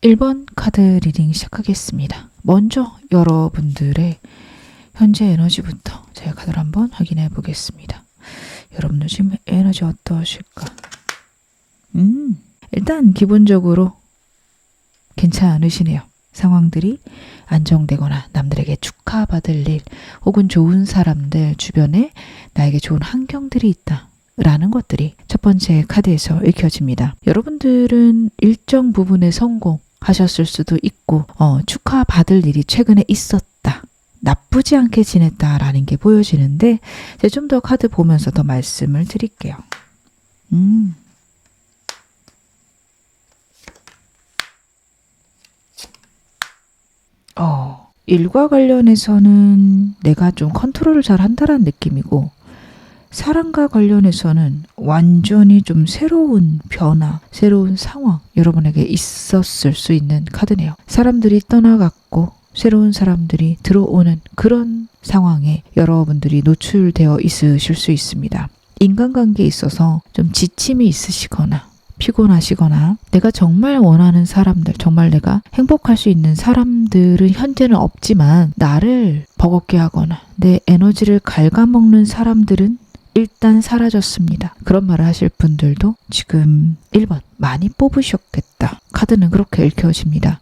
1번 카드 리딩 시작하겠습니다. 먼저 여러분들의 현재 에너지부터 제가 카드를 한번 확인해 보겠습니다. 여러분들 지금 에너지 어떠실까? 일단 기본적으로 괜찮으시네요. 상황들이 안정되거나 남들에게 축하받을 일 혹은 좋은 사람들 주변에 나에게 좋은 환경들이 있다 라는 것들이 첫 번째 카드에서 읽혀집니다. 여러분들은 일정 부분에 성공하셨을 수도 있고 축하받을 일이 최근에 있었다. 나쁘지 않게 지냈다라는 게 보여지는데 이제 좀 더 카드 보면서 더 말씀을 드릴게요. 일과 관련해서는 내가 좀 컨트롤을 잘 한다는 느낌이고, 사랑과 관련해서는 완전히 좀 새로운 변화, 새로운 상황 여러분에게 있었을 수 있는 카드네요. 사람들이 떠나갔고 새로운 사람들이 들어오는 그런 상황에 여러분들이 노출되어 있으실 수 있습니다. 인간관계에 있어서 좀 지침이 있으시거나 피곤하시거나 내가 정말 원하는 사람들, 정말 내가 행복할 수 있는 사람들은 현재는 없지만 나를 버겁게 하거나 내 에너지를 갉아먹는 사람들은 일단 사라졌습니다. 그런 말을 하실 분들도 지금 1번 많이 뽑으셨겠다. 카드는 그렇게 읽혀집니다.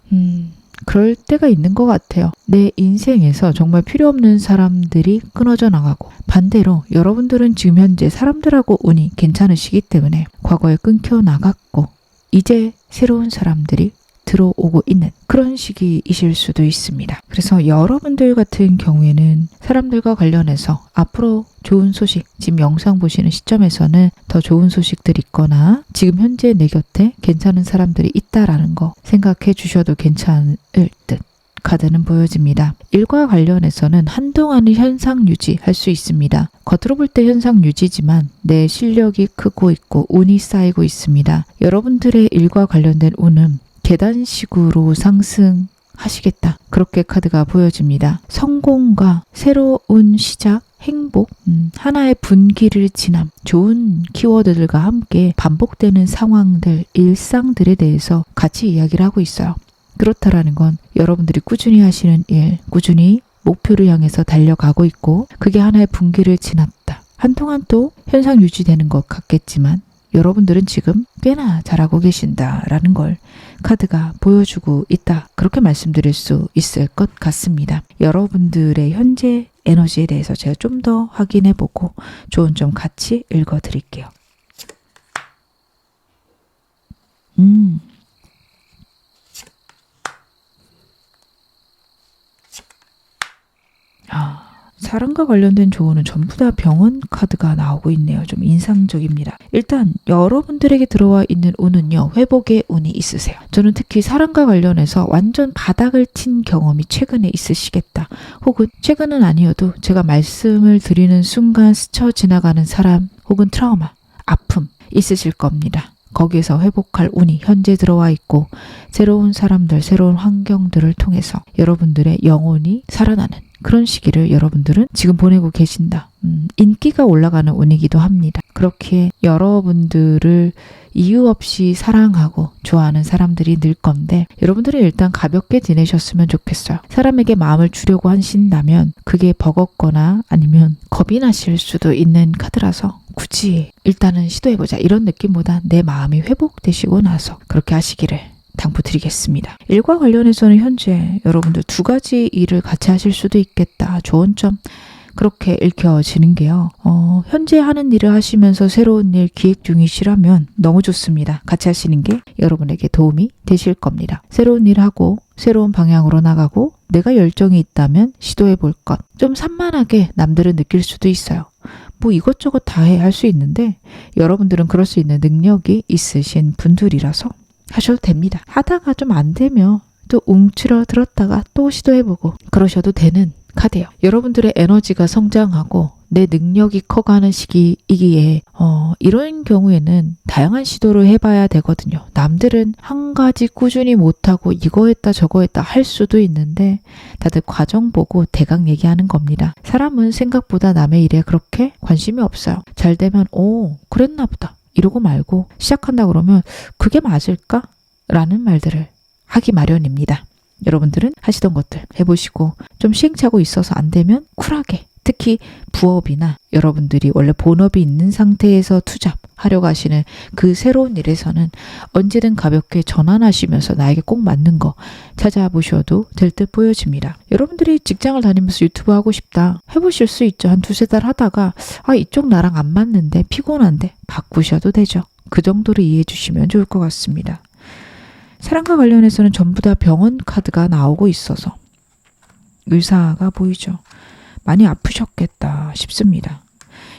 그럴 때가 있는 것 같아요. 내 인생에서 정말 필요 없는 사람들이 끊어져 나가고, 반대로 여러분들은 지금 현재 사람들하고 운이 괜찮으시기 때문에 과거에 끊겨 나갔고 이제 새로운 사람들이 들어오고 있는 그런 시기이실 수도 있습니다. 그래서 여러분들 같은 경우에는 사람들과 관련해서 앞으로 좋은 소식, 지금 영상 보시는 시점에서는 더 좋은 소식들이 있거나 지금 현재 내 곁에 괜찮은 사람들이 있다라는 거 생각해 주셔도 괜찮을 듯 카드는 보여집니다. 일과 관련해서는 한동안은 현상 유지할 수 있습니다. 겉으로 볼 때 현상 유지지만 내 실력이 크고 있고 운이 쌓이고 있습니다. 여러분들의 일과 관련된 운은 계단식으로 상승하시겠다. 그렇게 카드가 보여집니다. 성공과 새로운 시작, 행복, 하나의 분기를 지남, 좋은 키워드들과 함께 반복되는 상황들, 일상들에 대해서 같이 이야기를 하고 있어요. 그렇다라는 건 여러분들이 꾸준히 하시는 일, 꾸준히 목표를 향해서 달려가고 있고 그게 하나의 분기를 지났다. 한동안 또 현상 유지되는 것 같겠지만 여러분들은 지금 꽤나 잘하고 계신다라는 걸 카드가 보여주고 있다. 그렇게 말씀드릴 수 있을 것 같습니다. 여러분들의 현재 에너지에 대해서 제가 좀 더 확인해보고 좋은 점 같이 읽어드릴게요. 사랑과 관련된 조언은 전부 다 병원 카드가 나오고 있네요. 좀 인상적입니다. 일단 여러분들에게 들어와 있는 운은요, 회복의 운이 있으세요. 저는 특히 사랑과 관련해서 완전 바닥을 친 경험이 최근에 있으시겠다. 혹은 최근은 아니어도 제가 말씀을 드리는 순간 스쳐 지나가는 사람 혹은 트라우마, 아픔 있으실 겁니다. 거기에서 회복할 운이 현재 들어와 있고 새로운 사람들, 새로운 환경들을 통해서 여러분들의 영혼이 살아나는 그런 시기를 여러분들은 지금 보내고 계신다. 인기가 올라가는 운이기도 합니다. 그렇게 여러분들을 이유 없이 사랑하고 좋아하는 사람들이 늘 건데 여러분들은 일단 가볍게 지내셨으면 좋겠어요. 사람에게 마음을 주려고 하신다면 그게 버겁거나 아니면 겁이 나실 수도 있는 카드라서 굳이 일단은 시도해보자 이런 느낌보다 내 마음이 회복되시고 나서 그렇게 하시기를 당부드리겠습니다. 일과 관련해서는 현재 여러분들 두 가지 일을 같이 하실 수도 있겠다. 좋은 점 그렇게 읽혀지는 게요. 현재 하는 일을 하시면서 새로운 일 기획 중이시라면 너무 좋습니다. 같이 하시는 게 여러분에게 도움이 되실 겁니다. 새로운 일 하고 새로운 방향으로 나가고 내가 열정이 있다면 시도해 볼 것. 좀 산만하게 남들은 느낄 수도 있어요. 뭐 이것저것 다 할 수 있는데 여러분들은 그럴 수 있는 능력이 있으신 분들이라서 하셔도 됩니다. 하다가 좀 안 되면 또 움츠러들었다가 또 시도해보고 그러셔도 되는 카드예요. 여러분들의 에너지가 성장하고 내 능력이 커가는 시기이기에 이런 경우에는 다양한 시도를 해봐야 되거든요. 남들은 한 가지 꾸준히 못하고 이거 했다 저거 했다 할 수도 있는데 다들 과정 보고 대강 얘기하는 겁니다. 사람은 생각보다 남의 일에 그렇게 관심이 없어요. 잘 되면 그랬나 보다 이러고 말고 시작한다 그러면 그게 맞을까? 라는 말들을 하기 마련입니다. 여러분들은 하시던 것들 해보시고 좀 시행착오 있어서 안 되면 쿨하게, 특히 부업이나 여러분들이 원래 본업이 있는 상태에서 투잡하려고 하시는 그 새로운 일에서는 언제든 가볍게 전환하시면서 나에게 꼭 맞는 거 찾아보셔도 될 듯 보여집니다. 여러분들이 직장을 다니면서 유튜브 하고 싶다 해보실 수 있죠. 한 두세 달 하다가 이쪽 나랑 안 맞는데 피곤한데 바꾸셔도 되죠. 그 정도로 이해해 주시면 좋을 것 같습니다. 사랑과 관련해서는 전부 다 병원 카드가 나오고 있어서 의사가 보이죠. 많이 아프셨겠다 싶습니다.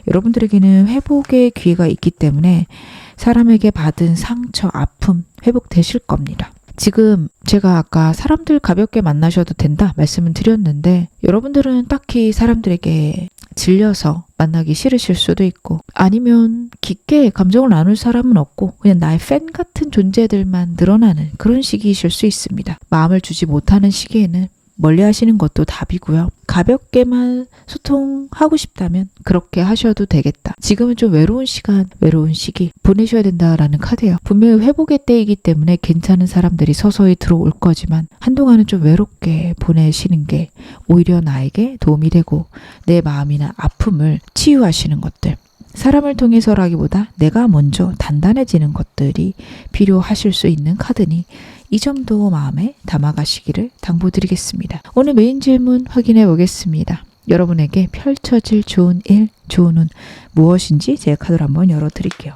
여러분들에게는 회복의 기회가 있기 때문에 사람에게 받은 상처, 아픔 회복되실 겁니다. 지금 제가 아까 사람들 가볍게 만나셔도 된다 말씀을 드렸는데 여러분들은 딱히 사람들에게 질려서 만나기 싫으실 수도 있고 아니면 깊게 감정을 나눌 사람은 없고 그냥 나의 팬 같은 존재들만 늘어나는 그런 시기이실 수 있습니다. 마음을 주지 못하는 시기에는 멀리 하시는 것도 답이고요. 가볍게만 소통하고 싶다면 그렇게 하셔도 되겠다. 지금은 좀 외로운 시간, 외로운 시기 보내셔야 된다라는 카드예요. 분명히 회복의 때이기 때문에 괜찮은 사람들이 서서히 들어올 거지만 한동안은 좀 외롭게 보내시는 게 오히려 나에게 도움이 되고 내 마음이나 아픔을 치유하시는 것들. 사람을 통해서라기보다 내가 먼저 단단해지는 것들이 필요하실 수 있는 카드니 이 점도 마음에 담아가시기를 당부드리겠습니다. 오늘 메인 질문 확인해 보겠습니다. 여러분에게 펼쳐질 좋은 일, 좋은 운 무엇인지 제 카드를 한번 열어드릴게요.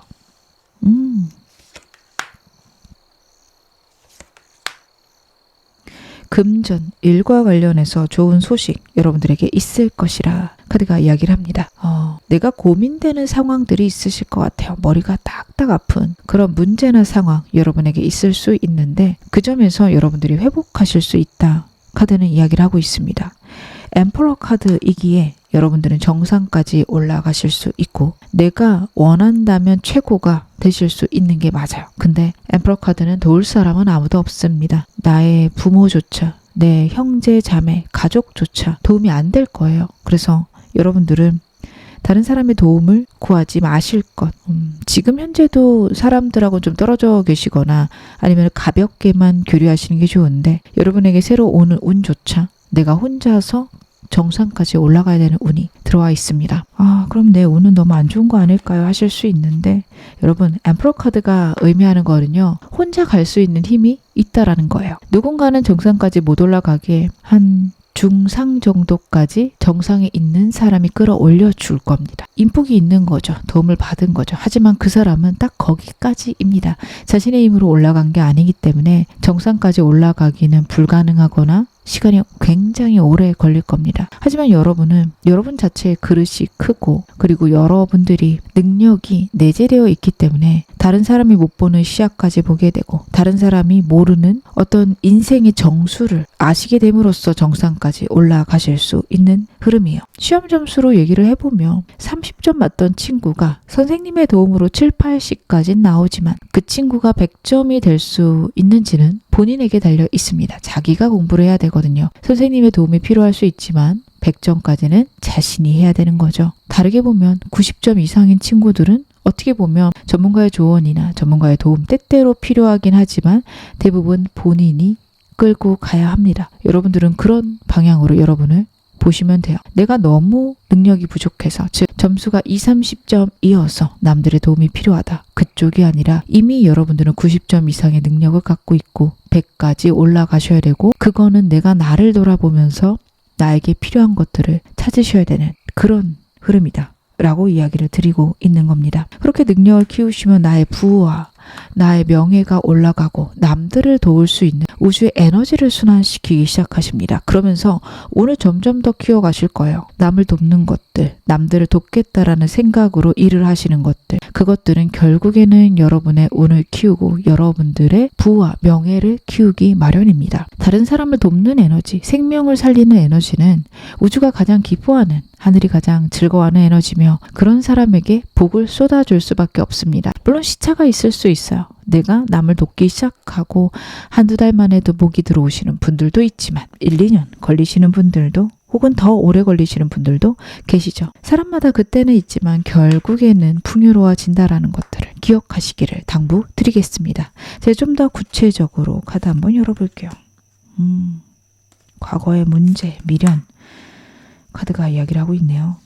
금전, 일과 관련해서 좋은 소식 여러분들에게 있을 것이라 카드가 이야기를 합니다. 내가 고민되는 상황들이 있으실 것 같아요. 머리가 딱딱 아픈 그런 문제나 상황 여러분에게 있을 수 있는데 그 점에서 여러분들이 회복하실 수 있다. 카드는 이야기를 하고 있습니다. 엠퍼러 카드이기에 여러분들은 정상까지 올라가실 수 있고 내가 원한다면 최고가 되실 수 있는 게 맞아요. 근데 엠퍼러 카드는 도울 사람은 아무도 없습니다. 나의 부모조차 내 형제, 자매, 가족조차 도움이 안 될 거예요. 그래서 여러분들은 다른 사람의 도움을 구하지 마실 것. 지금 현재도 사람들하고 좀 떨어져 계시거나 아니면 가볍게만 교류하시는 게 좋은데 여러분에게 새로 오는 운조차 내가 혼자서 정상까지 올라가야 되는 운이 들어와 있습니다. 그럼 내 운은 너무 안 좋은 거 아닐까요? 하실 수 있는데 여러분 엠퍼러 카드가 의미하는 거는요. 혼자 갈 수 있는 힘이 있다라는 거예요. 누군가는 정상까지 못 올라가게 한 중상 정도까지 정상에 있는 사람이 끌어올려 줄 겁니다. 인복이 있는 거죠. 도움을 받은 거죠. 하지만 그 사람은 딱 거기까지입니다. 자신의 힘으로 올라간 게 아니기 때문에 정상까지 올라가기는 불가능하거나 시간이 굉장히 오래 걸릴 겁니다. 하지만 여러분은 여러분 자체의 그릇이 크고 그리고 여러분들이 능력이 내재되어 있기 때문에 다른 사람이 못 보는 시야까지 보게 되고 다른 사람이 모르는 어떤 인생의 정수를 아시게 됨으로써 정상까지 올라가실 수 있는 흐름이에요. 시험 점수로 얘기를 해보면 30점 맞던 친구가 선생님의 도움으로 7, 80까지 나오지만 그 친구가 100점이 될 수 있는지는 본인에게 달려 있습니다. 자기가 공부를 해야 되거든요. 선생님의 도움이 필요할 수 있지만 100점까지는 자신이 해야 되는 거죠. 다르게 보면 90점 이상인 친구들은 어떻게 보면 전문가의 조언이나 전문가의 도움 때때로 필요하긴 하지만 대부분 본인이 끌고 가야 합니다. 여러분들은 그런 방향으로 여러분을 보시면 돼요. 내가 너무 능력이 부족해서 즉 점수가 20, 30점이어서 남들의 도움이 필요하다. 그쪽이 아니라 이미 여러분들은 90점 이상의 능력을 갖고 있고 100까지 올라가셔야 되고 그거는 내가 나를 돌아보면서 나에게 필요한 것들을 찾으셔야 되는 그런 흐름이다. 라고 이야기를 드리고 있는 겁니다. 그렇게 능력을 키우시면 나의 부와 나의 명예가 올라가고 남들을 도울 수 있는 우주의 에너지를 순환시키기 시작하십니다. 그러면서 오늘 점점 더 키워가실 거예요. 남을 돕는 것들, 남들을 돕겠다라는 생각으로 일을 하시는 것들, 그것들은 결국에는 여러분의 운을 키우고 여러분들의 부와 명예를 키우기 마련입니다. 다른 사람을 돕는 에너지, 생명을 살리는 에너지는 우주가 가장 기뻐하는, 하늘이 가장 즐거워하는 에너지며 그런 사람에게 복을 쏟아줄 수밖에 없습니다. 물론 시차가 있을 수 있어요. 내가 남을 돕기 시작하고 한두 달 만에도 복이 들어오시는 분들도 있지만 1, 2년 걸리시는 분들도 혹은 더 오래 걸리시는 분들도 계시죠. 사람마다 그때는 있지만 결국에는 풍요로워진다라는 것들을 기억하시기를 당부드리겠습니다. 제가 좀 더 구체적으로 카드 한번 열어볼게요. 과거의 문제, 미련 카드가 이야기를 하고 있네요.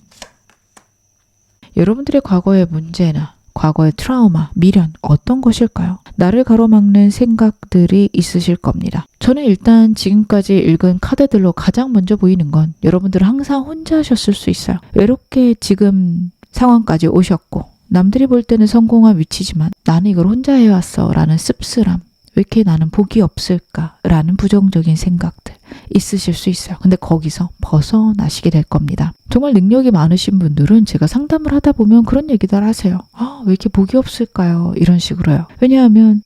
여러분들의 과거의 문제나 과거의 트라우마, 미련 어떤 것일까요? 나를 가로막는 생각들이 있으실 겁니다. 저는 일단 지금까지 읽은 카드들로 가장 먼저 보이는 건 여러분들은 항상 혼자 하셨을 수 있어요. 외롭게 지금 상황까지 오셨고 남들이 볼 때는 성공한 위치지만 나는 이걸 혼자 해왔어 라는 씁쓸함, 왜 이렇게 나는 복이 없을까 라는 부정적인 생각들 있으실 수 있어요. 근데 거기서 벗어나시게 될 겁니다. 정말 능력이 많으신 분들은 제가 상담을 하다 보면 그런 얘기들 하세요. 왜 이렇게 복이 없을까요? 이런 식으로요. 왜냐하면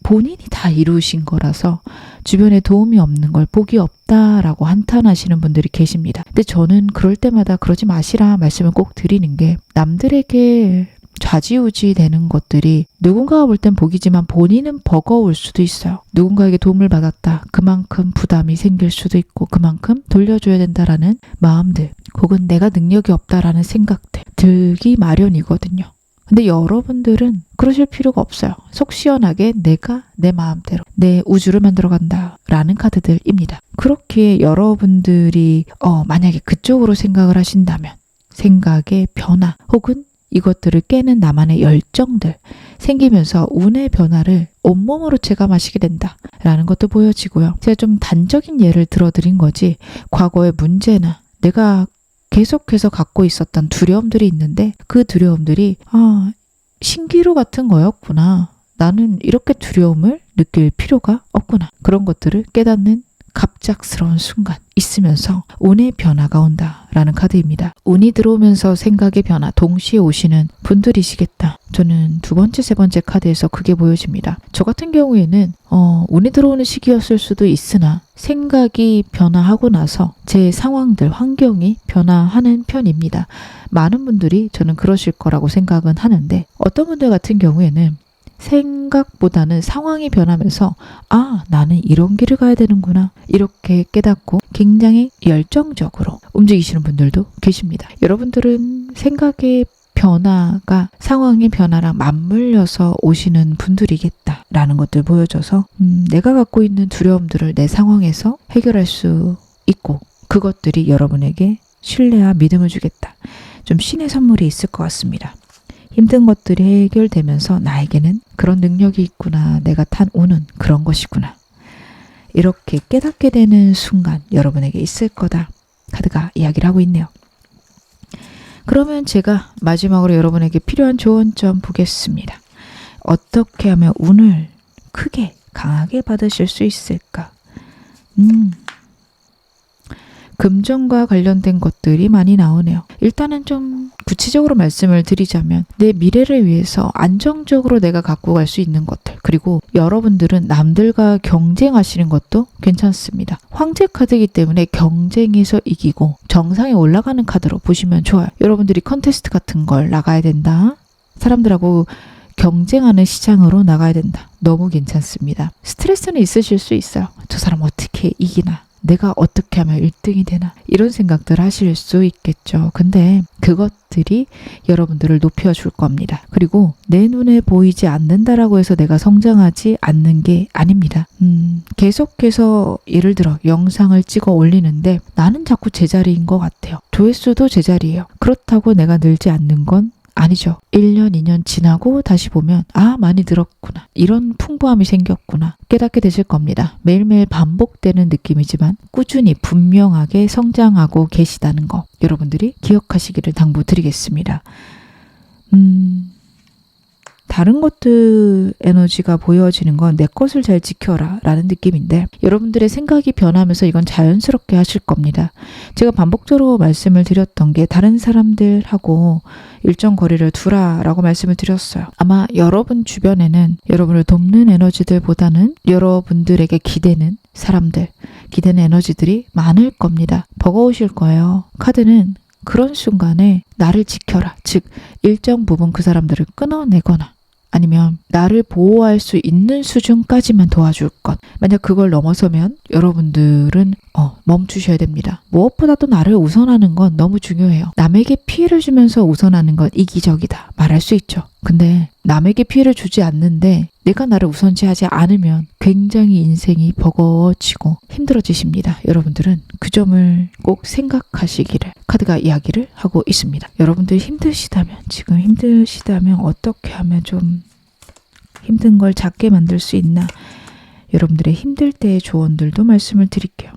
본인이 다 이루신 거라서 주변에 도움이 없는 걸 복이 없다라고 한탄하시는 분들이 계십니다. 근데 저는 그럴 때마다 그러지 마시라 말씀을 꼭 드리는 게, 남들에게 좌지우지 되는 것들이 누군가가 볼 땐 복이지만 본인은 버거울 수도 있어요. 누군가에게 도움을 받았다. 그만큼 부담이 생길 수도 있고 그만큼 돌려줘야 된다라는 마음들, 혹은 내가 능력이 없다라는 생각들 들기 마련이거든요. 근데 여러분들은 그러실 필요가 없어요. 속 시원하게 내가 내 마음대로 내 우주를 만들어간다 라는 카드들입니다. 그렇게 여러분들이 만약에 그쪽으로 생각을 하신다면 생각의 변화 혹은 이것들을 깨는 나만의 열정들 생기면서 운의 변화를 온몸으로 체감하시게 된다라는 것도 보여지고요. 제가 좀 단적인 예를 들어드린 거지, 과거의 문제나 내가 계속해서 갖고 있었던 두려움들이 있는데 그 두려움들이 신기루 같은 거였구나. 나는 이렇게 두려움을 느낄 필요가 없구나. 그런 것들을 깨닫는 갑작스러운 순간 있으면서 운의 변화가 온다라는 카드입니다. 운이 들어오면서 생각의 변화 동시에 오시는 분들이시겠다. 저는 두 번째, 세 번째 카드에서 그게 보여집니다. 저 같은 경우에는 운이 들어오는 시기였을 수도 있으나 생각이 변화하고 나서 제 상황들, 환경이 변화하는 편입니다. 많은 분들이 저는 그러실 거라고 생각은 하는데, 어떤 분들 같은 경우에는 생각보다는 상황이 변하면서 나는 이런 길을 가야 되는구나 이렇게 깨닫고 굉장히 열정적으로 움직이시는 분들도 계십니다. 여러분들은 생각의 변화가 상황의 변화랑 맞물려서 오시는 분들이겠다라는 것들 보여줘서 내가 갖고 있는 두려움들을 내 상황에서 해결할 수 있고 그것들이 여러분에게 신뢰와 믿음을 주겠다. 좀 신의 선물이 있을 것 같습니다. 힘든 것들이 해결되면서 나에게는 그런 능력이 있구나. 내가 탄 운은 그런 것이구나. 이렇게 깨닫게 되는 순간 여러분에게 있을 거다. 카드가 이야기를 하고 있네요. 그러면 제가 마지막으로 여러분에게 필요한 조언 좀 보겠습니다. 어떻게 하면 운을 크게 강하게 받으실 수 있을까? 금전과 관련된 것들이 많이 나오네요. 일단은 좀 구체적으로 말씀을 드리자면 내 미래를 위해서 안정적으로 내가 갖고 갈 수 있는 것들, 그리고 여러분들은 남들과 경쟁하시는 것도 괜찮습니다. 황제 카드이기 때문에 경쟁에서 이기고 정상에 올라가는 카드로 보시면 좋아요. 여러분들이 컨테스트 같은 걸 나가야 된다. 사람들하고 경쟁하는 시장으로 나가야 된다. 너무 괜찮습니다. 스트레스는 있으실 수 있어요. 저 사람 어떻게 이기나? 내가 어떻게 하면 1등이 되나? 이런 생각들 하실 수 있겠죠. 근데 그것들이 여러분들을 높여줄 겁니다. 그리고 내 눈에 보이지 않는다라고 해서 내가 성장하지 않는 게 아닙니다. 계속해서 예를 들어 영상을 찍어 올리는데 나는 자꾸 제자리인 것 같아요. 조회수도 제자리예요. 그렇다고 내가 늘지 않는 건 아니죠. 1년, 2년 지나고 다시 보면 많이 늘었구나. 이런 풍부함이 생겼구나. 깨닫게 되실 겁니다. 매일매일 반복되는 느낌이지만 꾸준히 분명하게 성장하고 계시다는 거 여러분들이 기억하시기를 당부드리겠습니다. 다른 것들 에너지가 보여지는 건 내 것을 잘 지켜라 라는 느낌인데, 여러분들의 생각이 변하면서 이건 자연스럽게 하실 겁니다. 제가 반복적으로 말씀을 드렸던 게 다른 사람들하고 일정 거리를 두라 라고 말씀을 드렸어요. 아마 여러분 주변에는 여러분을 돕는 에너지들보다는 여러분들에게 기대는 사람들, 기대는 에너지들이 많을 겁니다. 버거우실 거예요. 카드는 그런 순간에 나를 지켜라, 즉 일정 부분 그 사람들을 끊어내거나 아니면 나를 보호할 수 있는 수준까지만 도와줄 것. 만약 그걸 넘어서면 여러분들은 멈추셔야 됩니다. 무엇보다도 나를 우선하는 건 너무 중요해요. 남에게 피해를 주면서 우선하는 건 이기적이다 말할 수 있죠. 근데 남에게 피해를 주지 않는데 내가 나를 우선시하지 않으면 굉장히 인생이 버거워지고 힘들어지십니다. 여러분들은 그 점을 꼭 생각하시기를 카드가 이야기를 하고 있습니다. 여러분들 지금 힘드시다면 어떻게 하면 좀 힘든 걸 작게 만들 수 있나? 여러분들의 힘들 때의 조언들도 말씀을 드릴게요.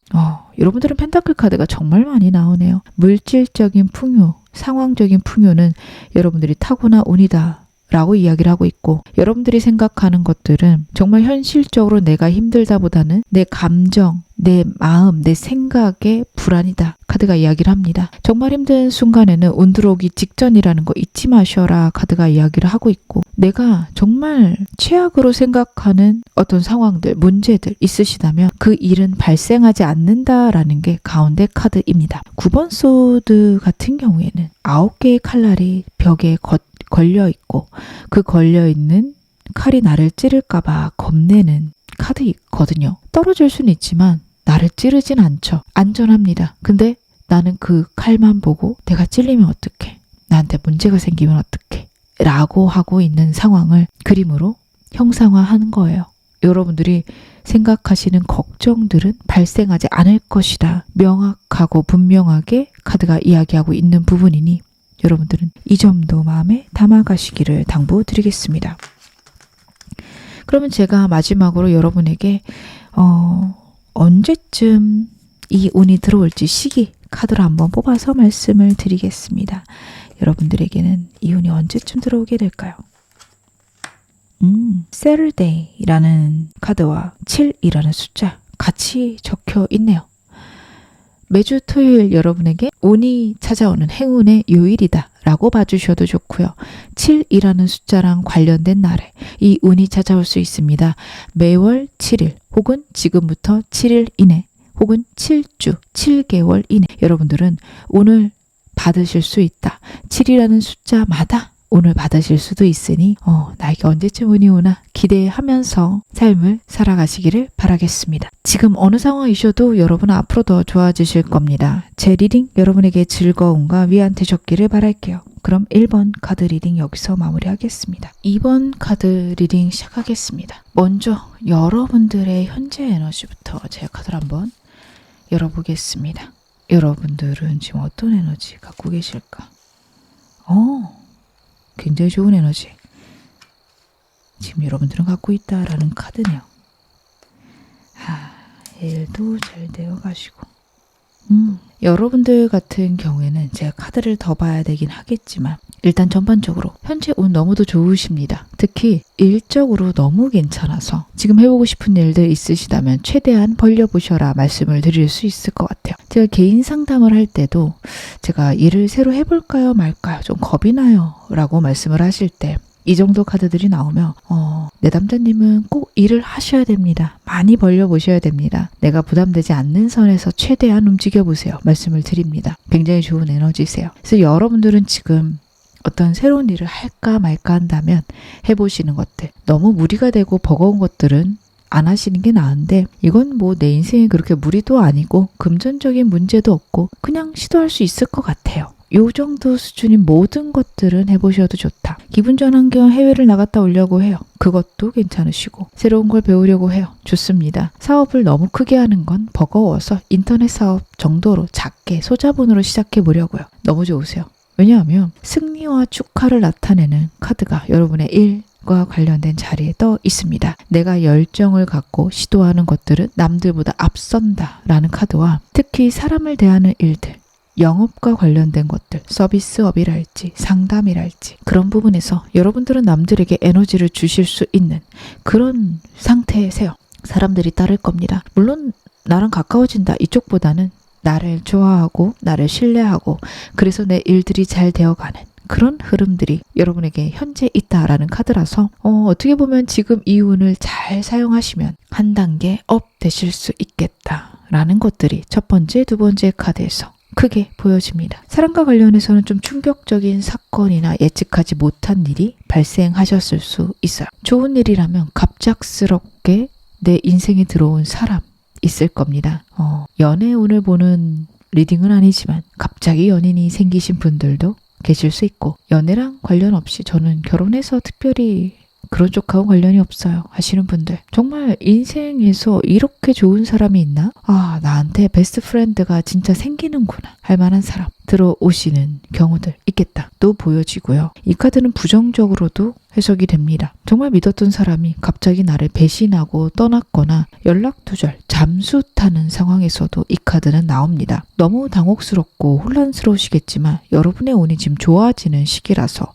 여러분들은 펜타클 카드가 정말 많이 나오네요. 물질적인 풍요, 상황적인 풍요는 여러분들이 타고난 운이다 라고 이야기를 하고 있고, 여러분들이 생각하는 것들은 정말 현실적으로 내가 힘들다보다는 내 감정, 내 마음, 내 생각의 불안이다 카드가 이야기를 합니다. 정말 힘든 순간에는 운 들어오기 직전이라는 거 잊지 마셔라 카드가 이야기를 하고 있고, 내가 정말 최악으로 생각하는 어떤 상황들, 문제들 있으시다면 그 일은 발생하지 않는다라는 게 가운데 카드입니다. 9번 소드 같은 경우에는 9개의 칼날이 벽에 걸려 있고, 그 걸려 있는 칼이 나를 찌를까봐 겁내는 카드 있거든요. 떨어질 수는 있지만 나를 찌르진 않죠. 안전합니다. 근데 나는 그 칼만 보고 내가 찔리면 어떡해? 나한테 문제가 생기면 어떡해? 라고 하고 있는 상황을 그림으로 형상화하는 거예요. 여러분들이 생각하시는 걱정들은 발생하지 않을 것이다. 명확하고 분명하게 카드가 이야기하고 있는 부분이니 여러분들은 이 점도 마음에 담아가시기를 당부드리겠습니다. 그러면 제가 마지막으로 여러분에게 언제쯤 이 운이 들어올지 시기 카드를 한번 뽑아서 말씀을 드리겠습니다. 여러분들에게는 이 운이 언제쯤 들어오게 될까요? Saturday라는 카드와 7이라는 숫자 같이 적혀 있네요. 매주 토요일 여러분에게 운이 찾아오는 행운의 요일이다 라고 봐주셔도 좋고요. 7이라는 숫자랑 관련된 날에 이 운이 찾아올 수 있습니다. 매월 7일 혹은 지금부터 7일 이내 혹은 7주, 7개월 이내 여러분들은 운을 받으실 수 있다. 7이라는 숫자마다 운을 받으실 수도 있으니 나에게 언제쯤 운이 오나 기대하면서 삶을 살아가시기를 바라겠습니다. 지금 어느 상황이셔도 여러분은 앞으로 더 좋아지실 겁니다. 제 리딩 여러분에게 즐거움과 위안 되셨기를 바랄게요. 그럼 1번 카드 리딩 여기서 마무리하겠습니다. 2번 카드 리딩 시작하겠습니다. 먼저 여러분들의 현재 에너지부터 제가 카드를 한번 열어보겠습니다. 여러분들은 지금 어떤 에너지 갖고 계실까? 굉장히 좋은 에너지 지금 여러분들은 갖고 있다라는 카드네요. 일도 잘 되어 가시고 여러분들 같은 경우에는 제가 카드를 더 봐야 되긴 하겠지만 일단 전반적으로 현재 운 너무도 좋으십니다. 특히 일적으로 너무 괜찮아서 지금 해보고 싶은 일들 있으시다면 최대한 벌려보셔라 말씀을 드릴 수 있을 것 같아요. 제가 개인 상담을 할 때도 제가 일을 새로 해볼까요 말까요 좀 겁이 나요 라고 말씀을 하실 때 이 정도 카드들이 나오면 내담자님은 꼭 일을 하셔야 됩니다. 많이 벌려보셔야 됩니다. 내가 부담되지 않는 선에서 최대한 움직여보세요. 말씀을 드립니다. 굉장히 좋은 에너지세요. 그래서 여러분들은 지금 어떤 새로운 일을 할까 말까 한다면 해보시는 것들 너무 무리가 되고 버거운 것들은 안 하시는 게 나은데 이건 뭐 내 인생에 그렇게 무리도 아니고 금전적인 문제도 없고 그냥 시도할 수 있을 것 같아요. 요 정도 수준인 모든 것들은 해보셔도 좋다. 기분 전환 겸 해외를 나갔다 오려고 해요. 그것도 괜찮으시고 새로운 걸 배우려고 해요. 좋습니다. 사업을 너무 크게 하는 건 버거워서 인터넷 사업 정도로 작게 소자본으로 시작해 보려고요. 너무 좋으세요. 왜냐하면 승리와 축하를 나타내는 카드가 여러분의 일과 관련된 자리에 떠 있습니다. 내가 열정을 갖고 시도하는 것들은 남들보다 앞선다 라는 카드와 특히 사람을 대하는 일들 영업과 관련된 것들, 서비스업이랄지 상담이랄지 그런 부분에서 여러분들은 남들에게 에너지를 주실 수 있는 그런 상태세요. 사람들이 따를 겁니다. 물론 나랑 가까워진다 이쪽보다는 나를 좋아하고 나를 신뢰하고 그래서 내 일들이 잘 되어가는 그런 흐름들이 여러분에게 현재 있다라는 카드라서 어떻게 보면 지금 이 운을 잘 사용하시면 한 단계 업 되실 수 있겠다라는 것들이 첫 번째, 두 번째 카드에서 크게 보여집니다. 사랑과 관련해서는 좀 충격적인 사건이나 예측하지 못한 일이 발생하셨을 수 있어요. 좋은 일이라면 갑작스럽게 내 인생에 들어온 사람 있을 겁니다. 연애 운을 보는 리딩은 아니지만 갑자기 연인이 생기신 분들도 계실 수 있고, 연애랑 관련 없이 저는 결혼해서 특별히 그런 쪽하고 관련이 없어요 하시는 분들, 정말 인생에서 이렇게 좋은 사람이 있나? 나한테 베스트 프렌드가 진짜 생기는구나 할 만한 사람 들어오시는 경우들 있겠다 또 보여지고요. 이 카드는 부정적으로도 해석이 됩니다. 정말 믿었던 사람이 갑자기 나를 배신하고 떠났거나 연락두절, 잠수 타는 상황에서도 이 카드는 나옵니다. 너무 당혹스럽고 혼란스러우시겠지만 여러분의 운이 지금 좋아지는 시기라서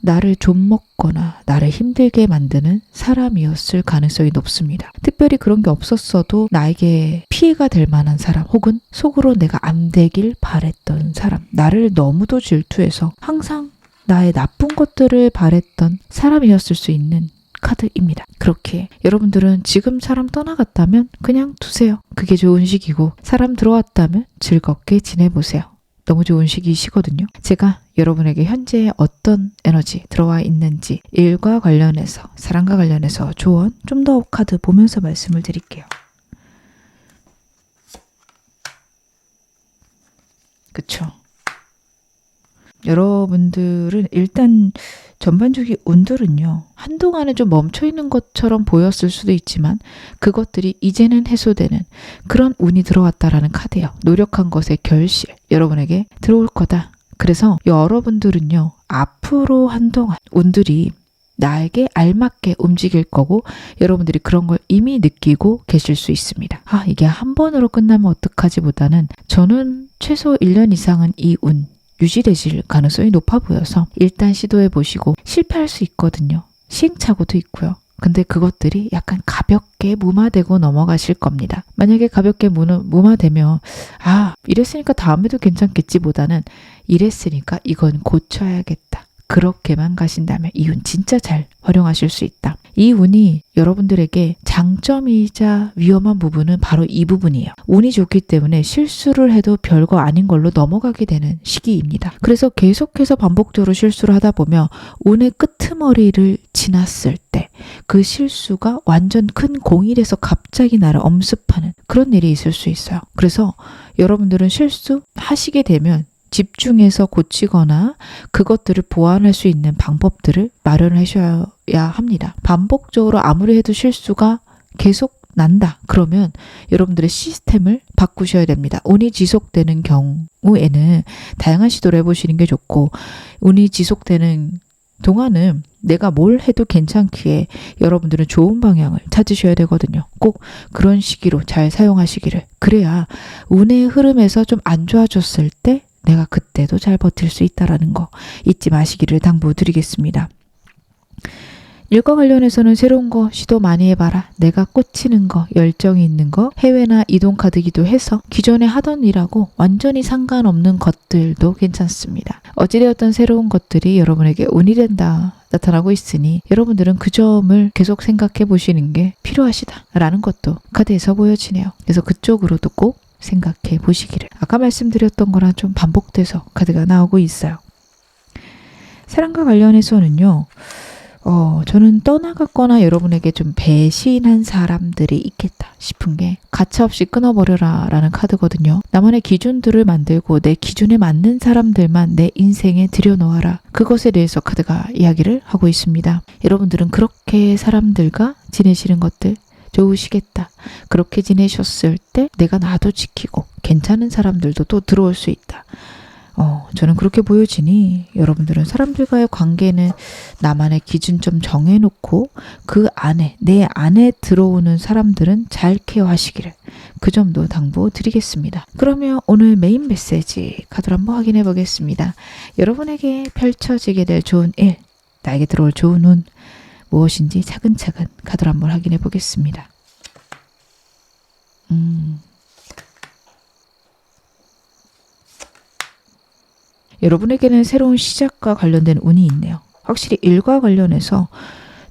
나를 좀먹거나 나를 힘들게 만드는 사람이었을 가능성이 높습니다. 특별히 그런 게 없었어도 나에게 피해가 될 만한 사람, 혹은 속으로 내가 안 되길 바랬던 사람, 나를 너무도 질투해서 항상 나의 나쁜 것들을 바랬던 사람이었을 수 있는 카드입니다. 그렇게 여러분들은 지금 사람 떠나갔다면 그냥 두세요. 그게 좋은 시기고, 사람 들어왔다면 즐겁게 지내보세요. 너무 좋은 시기시거든요. 제가 여러분에게 현재 어떤 에너지 들어와 있는지, 일과 관련해서, 사랑과 관련해서 조언 좀 더 카드 보면서 말씀을 드릴게요. 그쵸? 여러분들은 일단 전반적인 운들은요, 한동안은 좀 멈춰있는 것처럼 보였을 수도 있지만 그것들이 이제는 해소되는 그런 운이 들어왔다라는 카드예요. 노력한 것의 결실, 여러분에게 들어올 거다. 그래서 여러분들은요, 앞으로 한동안 운들이 나에게 알맞게 움직일 거고, 여러분들이 그런 걸 이미 느끼고 계실 수 있습니다. 이게 한 번으로 끝나면 어떡하지 보다는, 저는 최소 1년 이상은 이 운 유지되실 가능성이 높아 보여서 일단 시도해 보시고, 실패할 수 있거든요. 시행착오도 있고요. 근데 그것들이 약간 가볍게 무마되고 넘어가실 겁니다. 만약에 가볍게 무마되면 이랬으니까 다음에도 괜찮겠지 보다는, 이랬으니까 이건 고쳐야겠다, 그렇게만 가신다면 이 운 진짜 잘 활용하실 수 있다. 이 운이 여러분들에게 장점이자 위험한 부분은 바로 이 부분이에요. 운이 좋기 때문에 실수를 해도 별거 아닌 걸로 넘어가게 되는 시기입니다. 그래서 계속해서 반복적으로 실수를 하다 보면 운의 끄트머리를 지났을 때 그 실수가 완전 큰 공이 돼서 갑자기 나를 엄습하는 그런 일이 있을 수 있어요. 그래서 여러분들은 실수하시게 되면 집중해서 고치거나 그것들을 보완할 수 있는 방법들을 마련하셔야 합니다. 반복적으로 아무리 해도 실수가 계속 난다. 그러면 여러분들의 시스템을 바꾸셔야 됩니다. 운이 지속되는 경우에는 다양한 시도를 해보시는 게 좋고, 운이 지속되는 동안은 내가 뭘 해도 괜찮기에 여러분들은 좋은 방향을 찾으셔야 되거든요. 꼭 그런 시기로 잘 사용하시기를. 그래야 운의 흐름에서 좀 안 좋아졌을 때 내가 그때도 잘 버틸 수 있다는 거 잊지 마시기를 당부드리겠습니다. 일과 관련해서는 새로운 거 시도 많이 해봐라. 내가 꽂히는 거, 열정이 있는 거, 해외나 이동 카드기도 해서 기존에 하던 일하고 완전히 상관없는 것들도 괜찮습니다. 어찌되었던 새로운 것들이 여러분에게 운이 된다 나타나고 있으니 여러분들은 그 점을 계속 생각해 보시는 게 필요하시다라는 것도 카드에서 보여지네요. 그래서 그쪽으로도 꼭 생각해 보시기를. 아까 말씀드렸던 거랑 좀 반복돼서 카드가 나오고 있어요. 사랑과 관련해서는요, 저는 떠나갔거나 여러분에게 좀 배신한 사람들이 있겠다 싶은 게, 가차없이 끊어버려라 라는 카드거든요. 나만의 기준들을 만들고 내 기준에 맞는 사람들만 내 인생에 들여놓아라. 그것에 대해서 카드가 이야기를 하고 있습니다. 여러분들은 그렇게 사람들과 지내시는 것들 좋으시겠다. 그렇게 지내셨을 때 내가 나도 지키고 괜찮은 사람들도 또 들어올 수 있다. 저는 그렇게 보여지니 여러분들은 사람들과의 관계는 나만의 기준 좀 정해놓고 그 안에, 내 안에 들어오는 사람들은 잘 케어하시기를, 그 점도 당부드리겠습니다. 그러면 오늘 메인 메시지 카드를 한번 확인해 보겠습니다. 여러분에게 펼쳐지게 될 좋은 일, 나에게 들어올 좋은 운 무엇인지 차근차근 카드를 한번 확인해 보겠습니다. 여러분에게는 새로운 시작과 관련된 운이 있네요. 확실히 일과 관련해서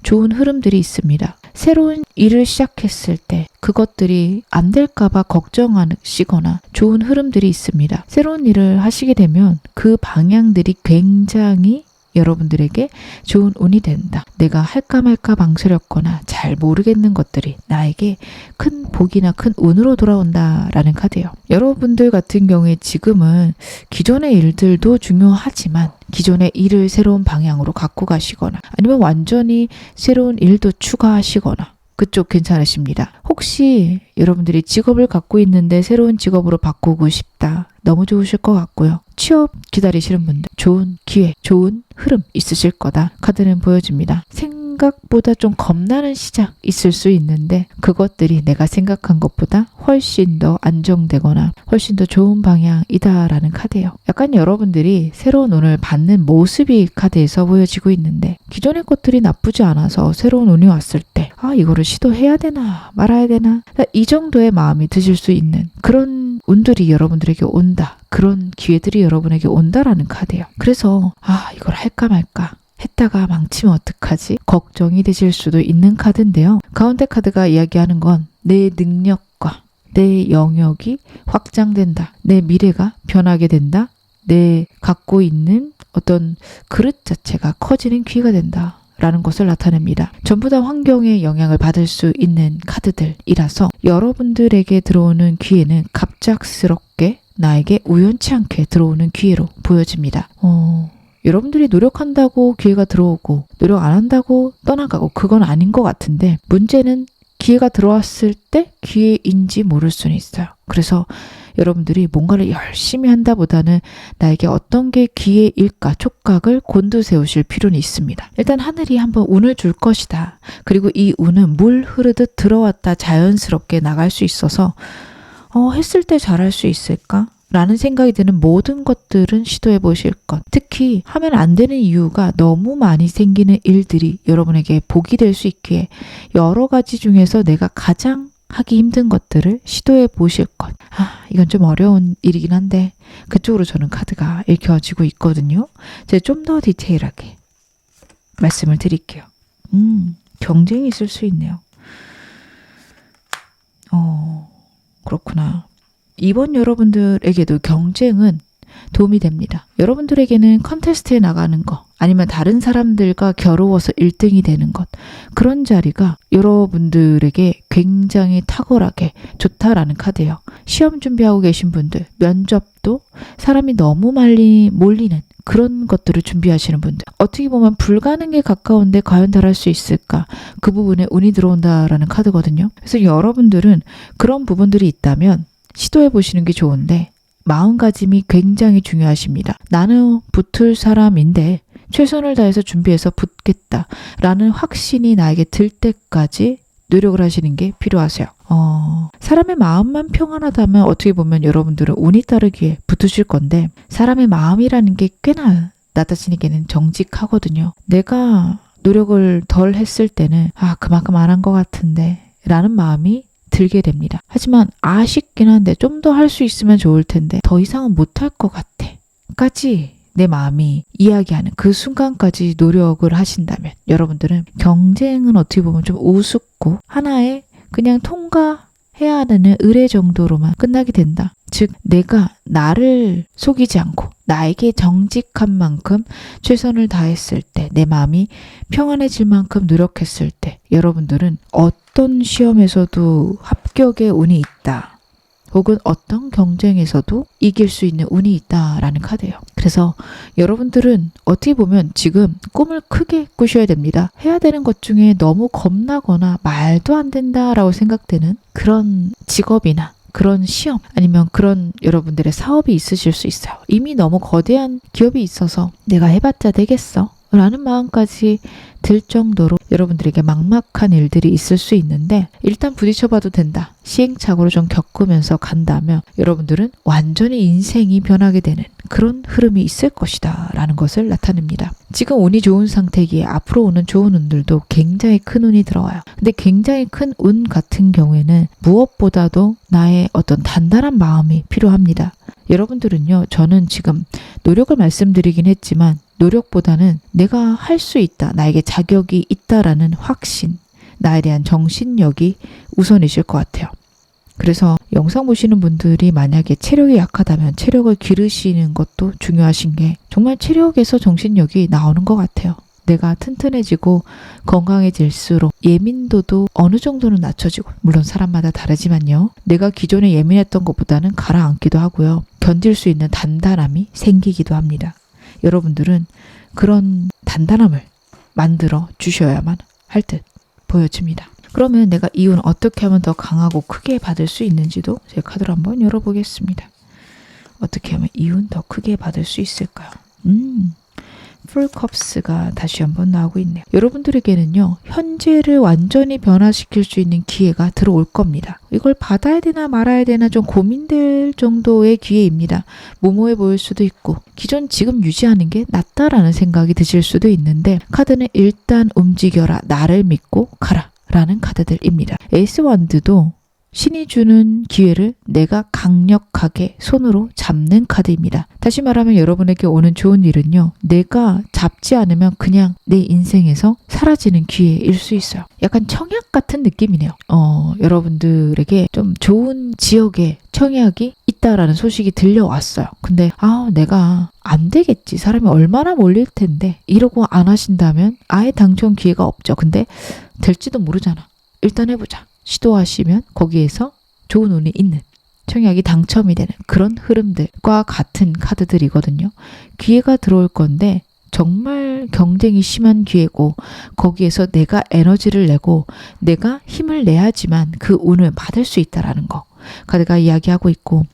좋은 흐름들이 있습니다. 새로운 일을 시작했을 때 그것들이 안 될까봐 걱정하시거나 좋은 흐름들이 있습니다. 새로운 일을 하시게 되면 그 방향들이 굉장히 여러분들에게 좋은 운이 된다. 내가 할까 말까 망설였거나 잘 모르겠는 것들이 나에게 큰 복이나 큰 운으로 돌아온다라는 카드예요. 여러분들 같은 경우에 지금은 기존의 일들도 중요하지만 기존의 일을 새로운 방향으로 갖고 가시거나 아니면 완전히 새로운 일도 추가하시거나 그쪽 괜찮으십니다. 혹시 여러분들이 직업을 갖고 있는데 새로운 직업으로 바꾸고 싶다. 너무 좋으실 것 같고요. 취업 기다리시는 분들 좋은 기회, 좋은 흐름 있으실 거다. 카드는 보여줍니다. 생각보다 좀 겁나는 시작 있을 수 있는데 그것들이 내가 생각한 것보다 훨씬 더 안정되거나 훨씬 더 좋은 방향이다라는 카드예요. 약간 여러분들이 새로운 운을 받는 모습이 카드에서 보여지고 있는데 기존의 것들이 나쁘지 않아서 새로운 운이 왔을 때 이거를 시도해야 되나 말아야 되나 이 정도의 마음이 드실 수 있는 그런 운들이 여러분들에게 온다. 그런 기회들이 여러분에게 온다라는 카드예요. 그래서 이걸 할까 말까 했다가 망치면 어떡하지? 걱정이 되실 수도 있는 카드인데요. 가운데 카드가 이야기하는 건 내 능력과 내 영역이 확장된다. 내 미래가 변하게 된다. 내 갖고 있는 어떤 그릇 자체가 커지는 기회가 된다. 라는 것을 나타냅니다. 전부 다 환경의 영향을 받을 수 있는 카드들이라서 여러분들에게 들어오는 기회는 갑작스럽게 나에게 우연치 않게 들어오는 기회로 보여집니다. 여러분들이 노력한다고 기회가 들어오고 노력 안 한다고 떠나가고 그건 아닌 것 같은데 문제는 기회가 들어왔을 때 기회인지 모를 수는 있어요. 그래서 여러분들이 뭔가를 열심히 한다보다는 나에게 어떤 게 기회일까 촉각을 곤두세우실 필요는 있습니다. 일단 하늘이 한번 운을 줄 것이다. 그리고 이 운은 물 흐르듯 들어왔다 자연스럽게 나갈 수 있어서 했을 때 잘할 수 있을까? 라는 생각이 드는 모든 것들은 시도해 보실 것. 특히 하면 안 되는 이유가 너무 많이 생기는 일들이 여러분에게 복이 될 수 있기에 여러 가지 중에서 내가 가장 하기 힘든 것들을 시도해 보실 것. 이건 좀 어려운 일이긴 한데 그쪽으로 저는 카드가 읽혀지고 있거든요. 제가 좀 더 디테일하게 말씀을 드릴게요. 경쟁이 있을 수 있네요. 그렇구나. 이번 여러분들에게도 경쟁은 도움이 됩니다. 여러분들에게는 컨테스트에 나가는 거 아니면 다른 사람들과 겨루어서 1등이 되는 것 그런 자리가 여러분들에게 굉장히 탁월하게 좋다라는 카드예요. 시험 준비하고 계신 분들 면접도 사람이 너무 많이 몰리는 그런 것들을 준비하시는 분들 어떻게 보면 불가능에 가까운데 과연 달할 수 있을까 그 부분에 운이 들어온다라는 카드거든요. 그래서 여러분들은 그런 부분들이 있다면 시도해 보시는 게 좋은데 마음가짐이 굉장히 중요하십니다. 나는 붙을 사람인데 최선을 다해서 준비해서 붙겠다라는 확신이 나에게 들 때까지 노력을 하시는 게 필요하세요. 사람의 마음만 평안하다면 어떻게 보면 여러분들은 운이 따르기에 붙으실 건데 사람의 마음이라는 게 꽤나 나 자신에게는 정직하거든요. 내가 노력을 덜 했을 때는 그만큼 안 한 것 같은데 라는 마음이 들게 됩니다. 하지만 아쉽긴 한데 좀 더 할 수 있으면 좋을 텐데 더 이상은 못할 것 같아 까지 내 마음이 이야기하는 그 순간까지 노력을 하신다면 여러분들은 경쟁은 어떻게 보면 좀 우습고 하나의 그냥 통과해야 하는 의뢰 정도로만 끝나게 된다. 즉 내가 나를 속이지 않고 나에게 정직한 만큼 최선을 다했을 때 내 마음이 평안해질 만큼 노력했을 때 여러분들은 어떤 시험에서도 합격의 운이 있다. 혹은 어떤 경쟁에서도 이길 수 있는 운이 있다라는 카드예요. 그래서 여러분들은 어떻게 보면 지금 꿈을 크게 꾸셔야 됩니다. 해야 되는 것 중에 너무 겁나거나 말도 안 된다라고 생각되는 그런 직업이나 그런 시험 아니면 그런 여러분들의 사업이 있으실 수 있어요. 이미 너무 거대한 기업이 있어서 내가 해봤자 되겠어? 라는 마음까지 들 정도로 여러분들에게 막막한 일들이 있을 수 있는데 일단 부딪혀봐도 된다. 시행착오를 좀 겪으면서 간다면 여러분들은 완전히 인생이 변하게 되는 그런 흐름이 있을 것이다 라는 것을 나타냅니다. 지금 운이 좋은 상태기에 앞으로 오는 좋은 운들도 굉장히 큰 운이 들어와요. 근데 굉장히 큰 운 같은 경우에는 무엇보다도 나의 어떤 단단한 마음이 필요합니다. 여러분들은요, 저는 지금 노력을 말씀드리긴 했지만 노력보다는 내가 할 수 있다, 나에게 자격이 있다라는 확신, 나에 대한 정신력이 우선이실 것 같아요. 그래서 영상 보시는 분들이 만약에 체력이 약하다면 체력을 기르시는 것도 중요하신 게 정말 체력에서 정신력이 나오는 것 같아요. 내가 튼튼해지고 건강해질수록 예민도도 어느 정도는 낮춰지고, 물론 사람마다 다르지만요. 내가 기존에 예민했던 것보다는 가라앉기도 하고요. 견딜 수 있는 단단함이 생기기도 합니다. 여러분들은 그런 단단함을 만들어 주셔야만 할 듯 보여집니다. 그러면 내가 이 운 어떻게 하면 더 강하고 크게 받을 수 있는지도 제 카드로 한번 열어보겠습니다. 어떻게 하면 이 운 더 크게 받을 수 있을까요? 풀컵스가 다시 한번 나오고 있네요. 여러분들에게는요, 현재를 완전히 변화시킬 수 있는 기회가 들어올 겁니다. 이걸 받아야 되나 말아야 되나 좀 고민될 정도의 기회입니다. 무모해 보일 수도 있고 기존 지금 유지하는 게 낫다라는 생각이 드실 수도 있는데, 카드는 일단 움직여라, 나를 믿고 가라 라는 카드들입니다. 에이스 원드도 신이 주는 기회를 내가 강력하게 손으로 잡는 카드입니다. 다시 말하면 여러분에게 오는 좋은 일은요, 내가 잡지 않으면 그냥 내 인생에서 사라지는 기회일 수 있어요. 약간 청약 같은 느낌이네요. 여러분들에게 좀 좋은 지역에 청약이 있다라는 소식이 들려왔어요. 근데 내가 안 되겠지, 사람이 얼마나 몰릴 텐데 이러고 안 하신다면 아예 당첨 기회가 없죠. 근데 될지도 모르잖아. 일단 해보자. 시도하시면 거기에서 좋은 운이 있는, 청약이 당첨이 되는 그런 흐름들과 같은 카드들이거든요. 기회가 들어올 건데 정말 경쟁이 심한 기회고, 거기에서 내가 에너지를 내고 내가 힘을 내야지만 그 운을 받을 수 있다라는 거 카드가 이야기하고 있고,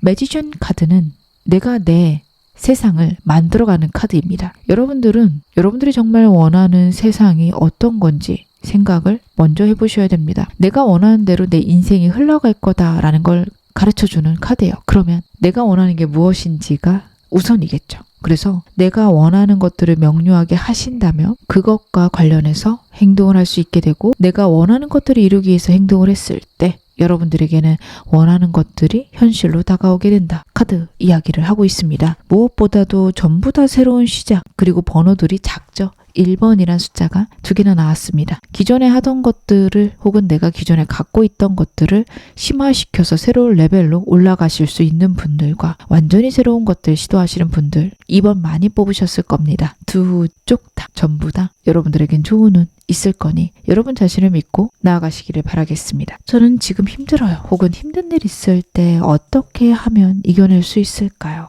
매지션 카드는 내가 내 세상을 만들어가는 카드입니다. 여러분들이 정말 원하는 세상이 어떤 건지 생각을 먼저 해보셔야 됩니다. 내가 원하는 대로 내 인생이 흘러갈 거다라는 걸 가르쳐주는 카드예요. 그러면 내가 원하는 게 무엇인지가 우선이겠죠. 그래서 내가 원하는 것들을 명료하게 하신다면 그것과 관련해서 행동을 할 수 있게 되고, 내가 원하는 것들을 이루기 위해서 행동을 했을 때 여러분들에게는 원하는 것들이 현실로 다가오게 된다. 카드 이야기를 하고 있습니다. 무엇보다도 전부 다 새로운 시작, 그리고 번호들이 작죠. 1번이란 숫자가 2개나 나왔습니다. 기존에 하던 것들을, 혹은 내가 기존에 갖고 있던 것들을 심화시켜서 새로운 레벨로 올라가실 수 있는 분들과 완전히 새로운 것들 시도하시는 분들, 2번 많이 뽑으셨을 겁니다. 두 쪽 다 전부 다 여러분들에겐 좋은 운 있을 거니 여러분 자신을 믿고 나아가시기를 바라겠습니다. 저는 지금 힘들어요, 혹은 힘든 일 있을 때 어떻게 하면 이겨낼 수 있을까요?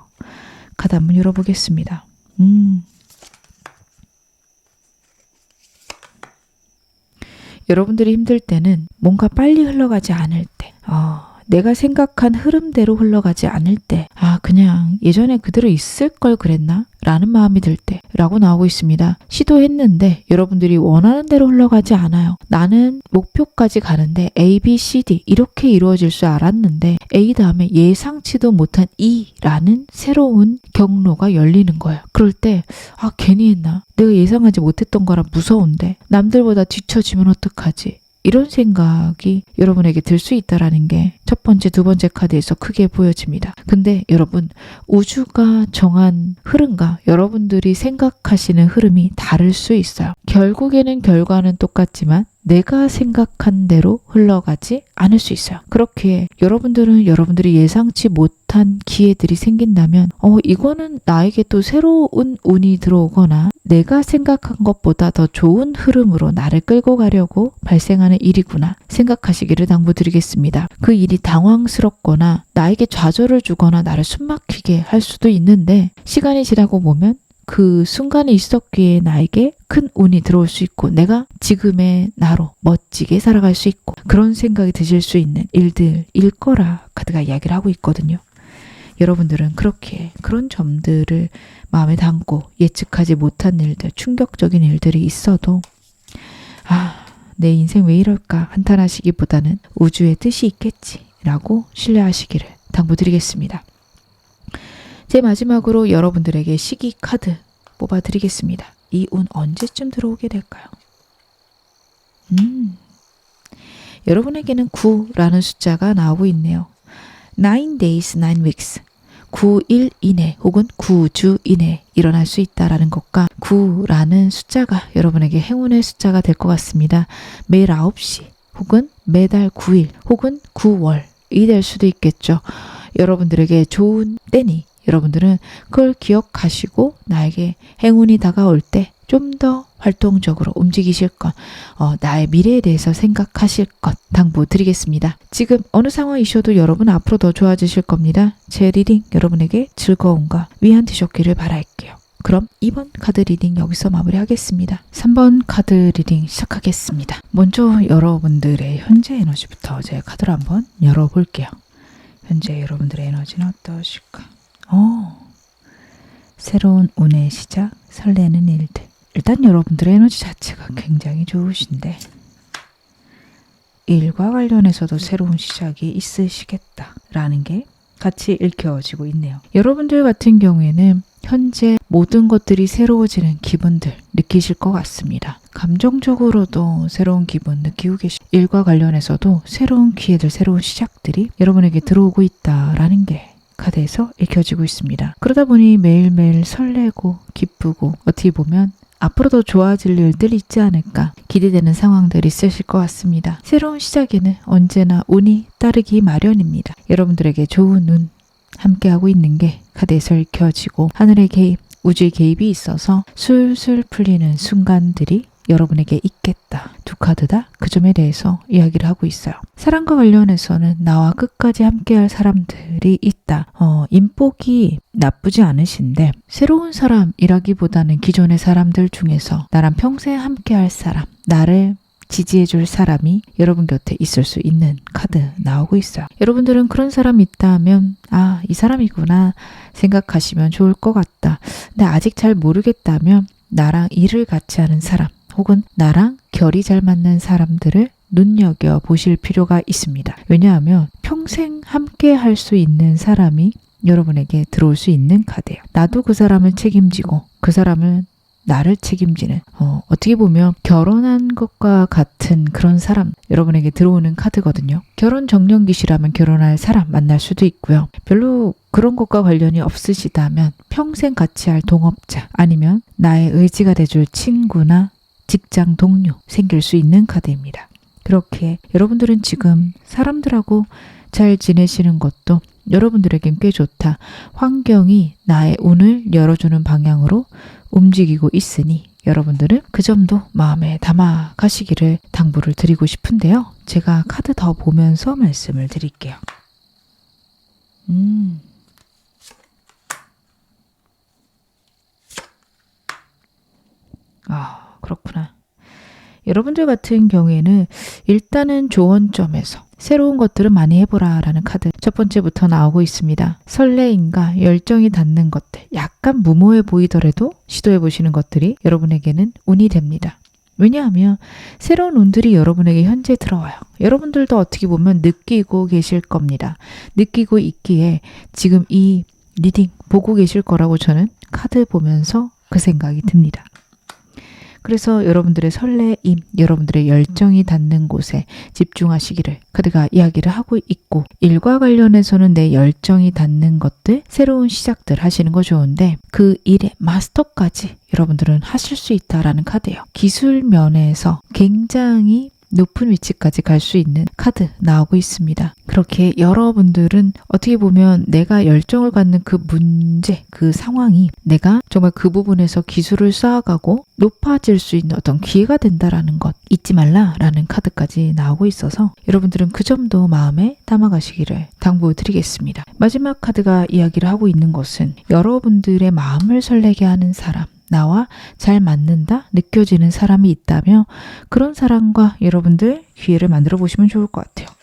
카드 한번 열어보겠습니다. 여러분들이 힘들 때는 뭔가 빨리 흘러가지 않을 때, 내가 생각한 흐름대로 흘러가지 않을 때, 그냥 예전에 그대로 있을 걸 그랬나? 라는 마음이 들 때 라고 나오고 있습니다. 시도했는데 여러분들이 원하는 대로 흘러가지 않아요. 나는 목표까지 가는데 A, B, C, D 이렇게 이루어질 줄 알았는데 A 다음에 예상치도 못한 E라는 새로운 경로가 열리는 거예요. 그럴 때 괜히 했나? 내가 예상하지 못했던 거라 무서운데 남들보다 뒤처지면 어떡하지? 이런 생각이 여러분에게 들 수 있다라는 게 첫 번째, 두 번째 카드에서 크게 보여집니다. 근데 여러분, 우주가 정한 흐름과 여러분들이 생각하시는 흐름이 다를 수 있어요. 결국에는 결과는 똑같지만 내가 생각한 대로 흘러가지 않을 수 있어요. 그렇게 여러분들은 여러분들이 예상치 못한 기회들이 생긴다면 이거는 나에게 또 새로운 운이 들어오거나 내가 생각한 것보다 더 좋은 흐름으로 나를 끌고 가려고 발생하는 일이구나 생각하시기를 당부드리겠습니다. 그 일이 당황스럽거나 나에게 좌절을 주거나 나를 숨막히게 할 수도 있는데, 시간이 지나고 보면 그 순간에 있었기에 나에게 큰 운이 들어올 수 있고, 내가 지금의 나로 멋지게 살아갈 수 있고, 그런 생각이 드실 수 있는 일들일 거라 카드가 이야기를 하고 있거든요. 여러분들은 그렇게 그런 점들을 마음에 담고 예측하지 못한 일들, 충격적인 일들이 있어도 내 인생 왜 이럴까 한탄하시기보다는 우주의 뜻이 있겠지라고 신뢰하시기를 당부드리겠습니다. 제 마지막으로 여러분들에게 시기 카드 뽑아드리겠습니다. 이 운 언제쯤 들어오게 될까요? 여러분에게는 9라는 숫자가 나오고 있네요. 9 days, 9 weeks. 9일 이내 혹은 9주 이내 일어날 수 있다라는 것과 9라는 숫자가 여러분에게 행운의 숫자가 될 것 같습니다. 매일 9시 혹은 매달 9일 혹은 9월이 될 수도 있겠죠. 여러분들에게 좋은 때니 여러분들은 그걸 기억하시고 나에게 행운이 다가올 때 좀 더 활동적으로 움직이실 것, 나의 미래에 대해서 생각하실 것 당부드리겠습니다. 지금 어느 상황이셔도 여러분 앞으로 더 좋아지실 겁니다. 제 리딩 여러분에게 즐거움과 위안 되셨기를 바랄게요. 그럼 2번 카드 리딩 여기서 마무리하겠습니다. 3번 카드 리딩 시작하겠습니다. 먼저 여러분들의 현재 에너지부터 제 카드를 한번 열어볼게요. 현재 여러분들의 에너지는 어떠실까? 새로운 운의 시작, 설레는 일들. 일단 여러분들의 에너지 자체가 굉장히 좋으신데 일과 관련해서도 새로운 시작이 있으시겠다라는 게 같이 읽혀지고 있네요. 여러분들 같은 경우에는 현재 모든 것들이 새로워지는 기분들 느끼실 것 같습니다. 감정적으로도 새로운 기분 느끼고 일과 관련해서도 새로운 기회들, 새로운 시작들이 여러분에게 들어오고 있다라는 게 카드에서 읽혀지고 있습니다. 그러다 보니 매일매일 설레고 기쁘고 어떻게 보면 앞으로 더 좋아질 일들 있지 않을까 기대되는 상황들이 있으실 것 같습니다. 새로운 시작에는 언제나 운이 따르기 마련입니다. 여러분들에게 좋은 운 함께하고 있는 게 카드에서 읽혀지고 하늘의 개입, 우주의 개입이 있어서 술술 풀리는 순간들이 여러분에게 있겠다. 두 카드 다 그 점에 대해서 이야기를 하고 있어요. 사랑과 관련해서는 나와 끝까지 함께할 사람들이 있다. 인복이 나쁘지 않으신데 새로운 사람이라기보다는 기존의 사람들 중에서 나랑 평생 함께할 사람, 나를 지지해줄 사람이 여러분 곁에 있을 수 있는 카드 나오고 있어요. 여러분들은 그런 사람이 있다면 이 사람이구나 생각하시면 좋을 것 같다. 근데 아직 잘 모르겠다면 나랑 일을 같이 하는 사람 혹은 나랑 결이 잘 맞는 사람들을 눈여겨보실 필요가 있습니다. 왜냐하면 평생 함께 할 수 있는 사람이 여러분에게 들어올 수 있는 카드예요. 나도 그 사람을 책임지고 그 사람은 나를 책임지는 어떻게 보면 결혼한 것과 같은 그런 사람 여러분에게 들어오는 카드거든요. 결혼 정년기시라면 결혼할 사람 만날 수도 있고요. 별로 그런 것과 관련이 없으시다면 평생 같이 할 동업자 아니면 나의 의지가 돼줄 친구나 직장 동료 생길 수 있는 카드입니다. 그렇게 여러분들은 지금 사람들하고 잘 지내시는 것도 여러분들에겐 꽤 좋다. 환경이 나의 운을 열어주는 방향으로 움직이고 있으니 여러분들은 그 점도 마음에 담아 가시기를 당부를 드리고 싶은데요. 제가 카드 더 보면서 말씀을 드릴게요. 그렇구나. 여러분들 같은 경우에는 일단은 조언점에서 새로운 것들을 많이 해보라 라는 카드 첫 번째부터 나오고 있습니다. 설레임과 열정이 닿는 것들 약간 무모해 보이더라도 시도해 보시는 것들이 여러분에게는 운이 됩니다. 왜냐하면 새로운 운들이 여러분에게 현재 들어와요. 여러분들도 어떻게 보면 느끼고 계실 겁니다. 느끼고 있기에 지금 이 리딩 보고 계실 거라고 저는 카드 보면서 그 생각이 듭니다. 그래서 여러분들의 설레임, 여러분들의 열정이 닿는 곳에 집중하시기를 카드가 이야기를 하고 있고 일과 관련해서는 내 열정이 닿는 것들, 새로운 시작들 하시는 거 좋은데 그 일의 마스터까지 여러분들은 하실 수 있다라는 카드예요. 기술 면에서 굉장히 높은 위치까지 갈 수 있는 카드 나오고 있습니다. 그렇게 여러분들은 어떻게 보면 내가 열정을 갖는 그 문제, 그 상황이 내가 정말 그 부분에서 기술을 쌓아가고 높아질 수 있는 어떤 기회가 된다라는 것 잊지 말라라는 카드까지 나오고 있어서 여러분들은 그 점도 마음에 담아가시기를 당부드리겠습니다. 마지막 카드가 이야기를 하고 있는 것은 여러분들의 마음을 설레게 하는 사람, 나와 잘 맞는다 느껴지는 사람이 있다면 그런 사람과 여러분들 기회를 만들어 보시면 좋을 것 같아요.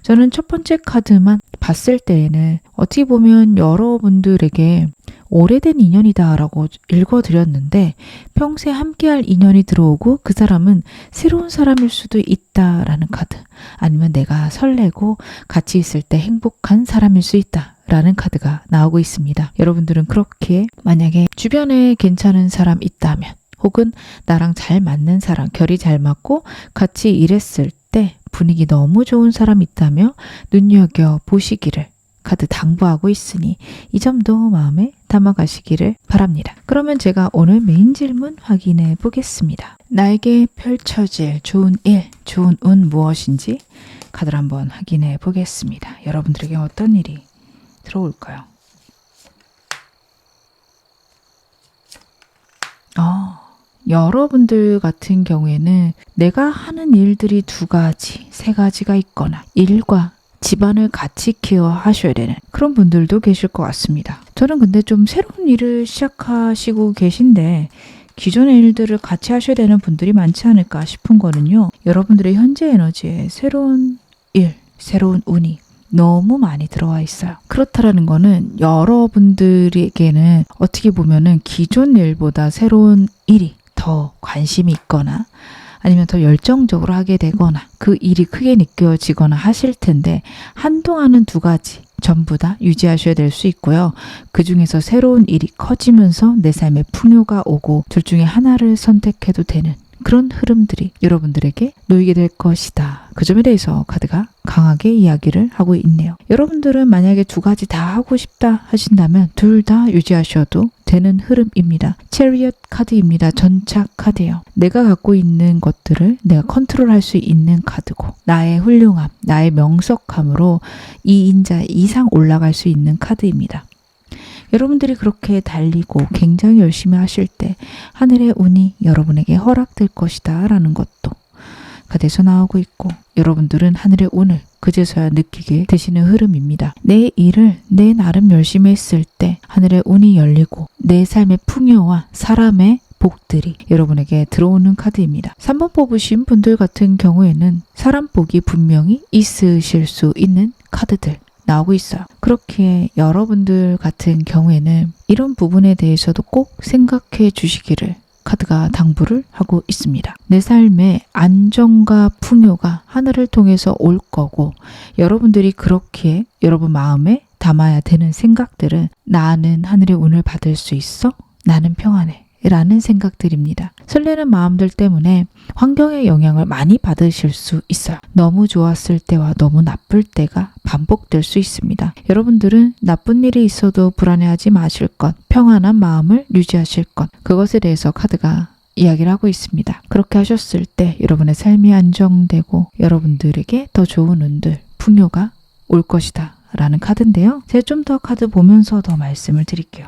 저는 첫 번째 카드만 봤을 때에는 어떻게 보면 여러분들에게 오래된 인연이다 라고 읽어드렸는데 평생 함께할 인연이 들어오고 그 사람은 새로운 사람일 수도 있다라는 카드, 아니면 내가 설레고 같이 있을 때 행복한 사람일 수 있다 라는 카드가 나오고 있습니다. 여러분들은 그렇게 만약에 주변에 괜찮은 사람 있다면 혹은 나랑 잘 맞는 사람, 결이 잘 맞고 같이 일했을 때 분위기 너무 좋은 사람 있다면 눈여겨보시기를 카드 당부하고 있으니 이 점도 마음에 담아가시기를 바랍니다. 그러면 제가 오늘 메인 질문 확인해 보겠습니다. 나에게 펼쳐질 좋은 일, 좋은 운 무엇인지 카드를 한번 확인해 보겠습니다. 여러분들에게 어떤 일이 들어올까요? 여러분들 같은 경우에는 내가 하는 일들이 2가지, 3가지가 있거나 일과 집안을 같이 케어하셔야 되는 그런 분들도 계실 것 같습니다. 저는 근데 좀 새로운 일을 시작하시고 계신데 기존의 일들을 같이 하셔야 되는 분들이 많지 않을까 싶은 거는요. 여러분들의 현재 에너지에 새로운 일, 새로운 운이 너무 많이 들어와 있어요. 그렇다라는 거는 여러분들에게는 어떻게 보면은 기존 일보다 새로운 일이 더 관심이 있거나 아니면 더 열정적으로 하게 되거나 그 일이 크게 느껴지거나 하실 텐데 한동안은 2가지 전부 다 유지하셔야 될 수 있고요. 그 중에서 새로운 일이 커지면서 내 삶에 풍요가 오고 둘 중에 하나를 선택해도 되는 그런 흐름들이 여러분들에게 놓이게 될 것이다. 그 점에 대해서 카드가 강하게 이야기를 하고 있네요. 여러분들은 만약에 2가지 다 하고 싶다 하신다면 둘 다 유지하셔도 되는 흐름입니다. 체리엇 카드입니다. 전차 카드예요. 내가 갖고 있는 것들을 내가 컨트롤할 수 있는 카드고 나의 훌륭함, 나의 명석함으로 2인자 이상 올라갈 수 있는 카드입니다. 여러분들이 그렇게 달리고 굉장히 열심히 하실 때 하늘의 운이 여러분에게 허락될 것이다 라는 것도 카드에서 나오고 있고 여러분들은 하늘의 운을 그제서야 느끼게 되시는 흐름입니다. 내 일을 내 나름 열심히 했을 때 하늘의 운이 열리고 내 삶의 풍요와 사람의 복들이 여러분에게 들어오는 카드입니다. 3번 뽑으신 분들 같은 경우에는 사람 복이 분명히 있으실 수 있는 카드들 나오고 있어요. 그렇기에 여러분들 같은 경우에는 이런 부분에 대해서도 꼭 생각해 주시기를 카드가 당부를 하고 있습니다. 내 삶의 안정과 풍요가 하늘을 통해서 올 거고 여러분들이 그렇기에 여러분 마음에 담아야 되는 생각들은 나는 하늘의 운을 받을 수 있어? 나는 평안해. 라는 생각들입니다. 설레는 마음들 때문에 환경의 영향을 많이 받으실 수 있어요. 너무 좋았을 때와 너무 나쁠 때가 반복될 수 있습니다. 여러분들은 나쁜 일이 있어도 불안해하지 마실 것, 평안한 마음을 유지하실 것, 그것에 대해서 카드가 이야기를 하고 있습니다. 그렇게 하셨을 때 여러분의 삶이 안정되고 여러분들에게 더 좋은 운들, 풍요가 올 것이다 라는 카드인데요. 제가 좀 더 카드 보면서 더 말씀을 드릴게요.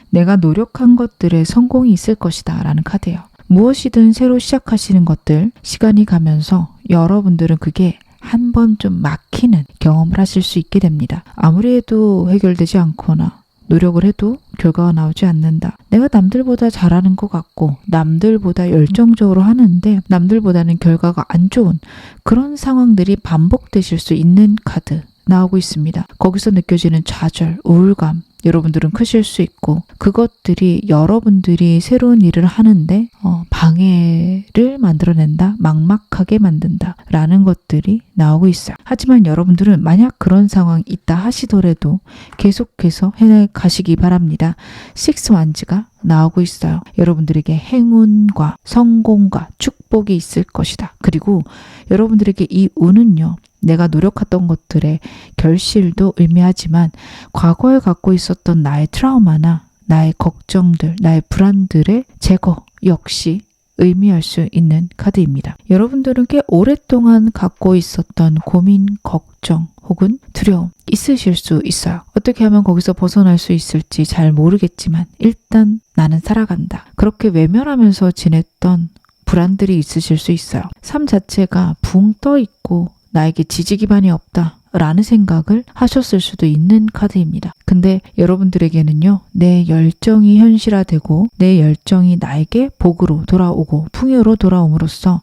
내가 노력한 것들에 성공이 있을 것이다 라는 카드예요. 무엇이든 새로 시작하시는 것들 시간이 가면서 여러분들은 그게 한 번 좀 막히는 경험을 하실 수 있게 됩니다. 아무리 해도 해결되지 않거나 노력을 해도 결과가 나오지 않는다. 내가 남들보다 잘하는 것 같고 남들보다 열정적으로 하는데 남들보다는 결과가 안 좋은 그런 상황들이 반복되실 수 있는 카드 나오고 있습니다. 거기서 느껴지는 좌절, 우울감 여러분들은 크실 수 있고 그것들이 여러분들이 새로운 일을 하는데 방해를 만들어낸다, 막막하게 만든다 라는 것들이 나오고 있어요. 하지만 여러분들은 만약 그런 상황이 있다 하시더라도 계속해서 해가시기 바랍니다. 6 완즈가 나오고 있어요. 여러분들에게 행운과 성공과 축복이 있을 것이다. 그리고 여러분들에게 이 운은요. 내가 노력했던 것들의 결실도 의미하지만 과거에 갖고 있었던 나의 트라우마나 나의 걱정들, 나의 불안들의 제거 역시 의미할 수 있는 카드입니다. 여러분들은 꽤 오랫동안 갖고 있었던 고민, 걱정 혹은 두려움 있으실 수 있어요. 어떻게 하면 거기서 벗어날 수 있을지 잘 모르겠지만 일단 나는 살아간다. 그렇게 외면하면서 지냈던 불안들이 있으실 수 있어요. 삶 자체가 붕 떠 있고 나에게 지지 기반이 없다 라는 생각을 하셨을 수도 있는 카드입니다. 근데 여러분들에게는요. 내 열정이 현실화되고 내 열정이 나에게 복으로 돌아오고 풍요로 돌아옴으로써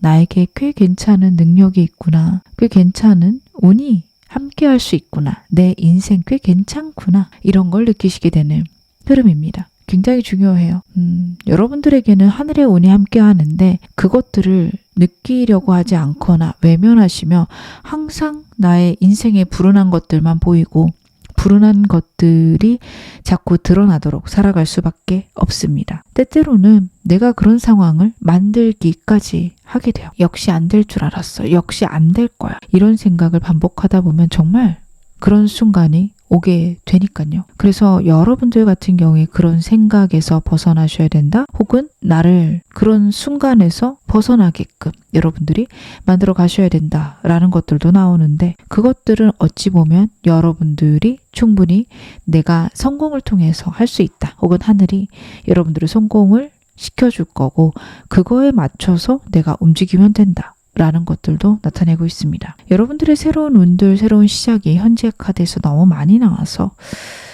나에게 꽤 괜찮은 능력이 있구나. 꽤 괜찮은 운이 함께 할 수 있구나. 내 인생 꽤 괜찮구나. 이런 걸 느끼시게 되는 흐름입니다. 굉장히 중요해요. 여러분들에게는 하늘의 운이 함께 하는데 그것들을 느끼려고 하지 않거나 외면하시며 항상 나의 인생에 불운한 것들만 보이고 불운한 것들이 자꾸 드러나도록 살아갈 수밖에 없습니다. 때때로는 내가 그런 상황을 만들기까지 하게 돼요. 역시 안 될 줄 알았어. 역시 안 될 거야. 이런 생각을 반복하다 보면 정말 그런 순간이 오게 되니까요. 그래서 여러분들 같은 경우에 그런 생각에서 벗어나셔야 된다. 혹은 나를 그런 순간에서 벗어나게끔 여러분들이 만들어 가셔야 된다라는 것들도 나오는데, 그것들은 어찌 보면 여러분들이 충분히 내가 성공을 통해서 할 수 있다. 혹은 하늘이 여러분들의 성공을 시켜줄 거고 그거에 맞춰서 내가 움직이면 된다. 라는 것들도 나타내고 있습니다. 여러분들의 새로운 운들, 새로운 시작이 현재 카드에서 너무 많이 나와서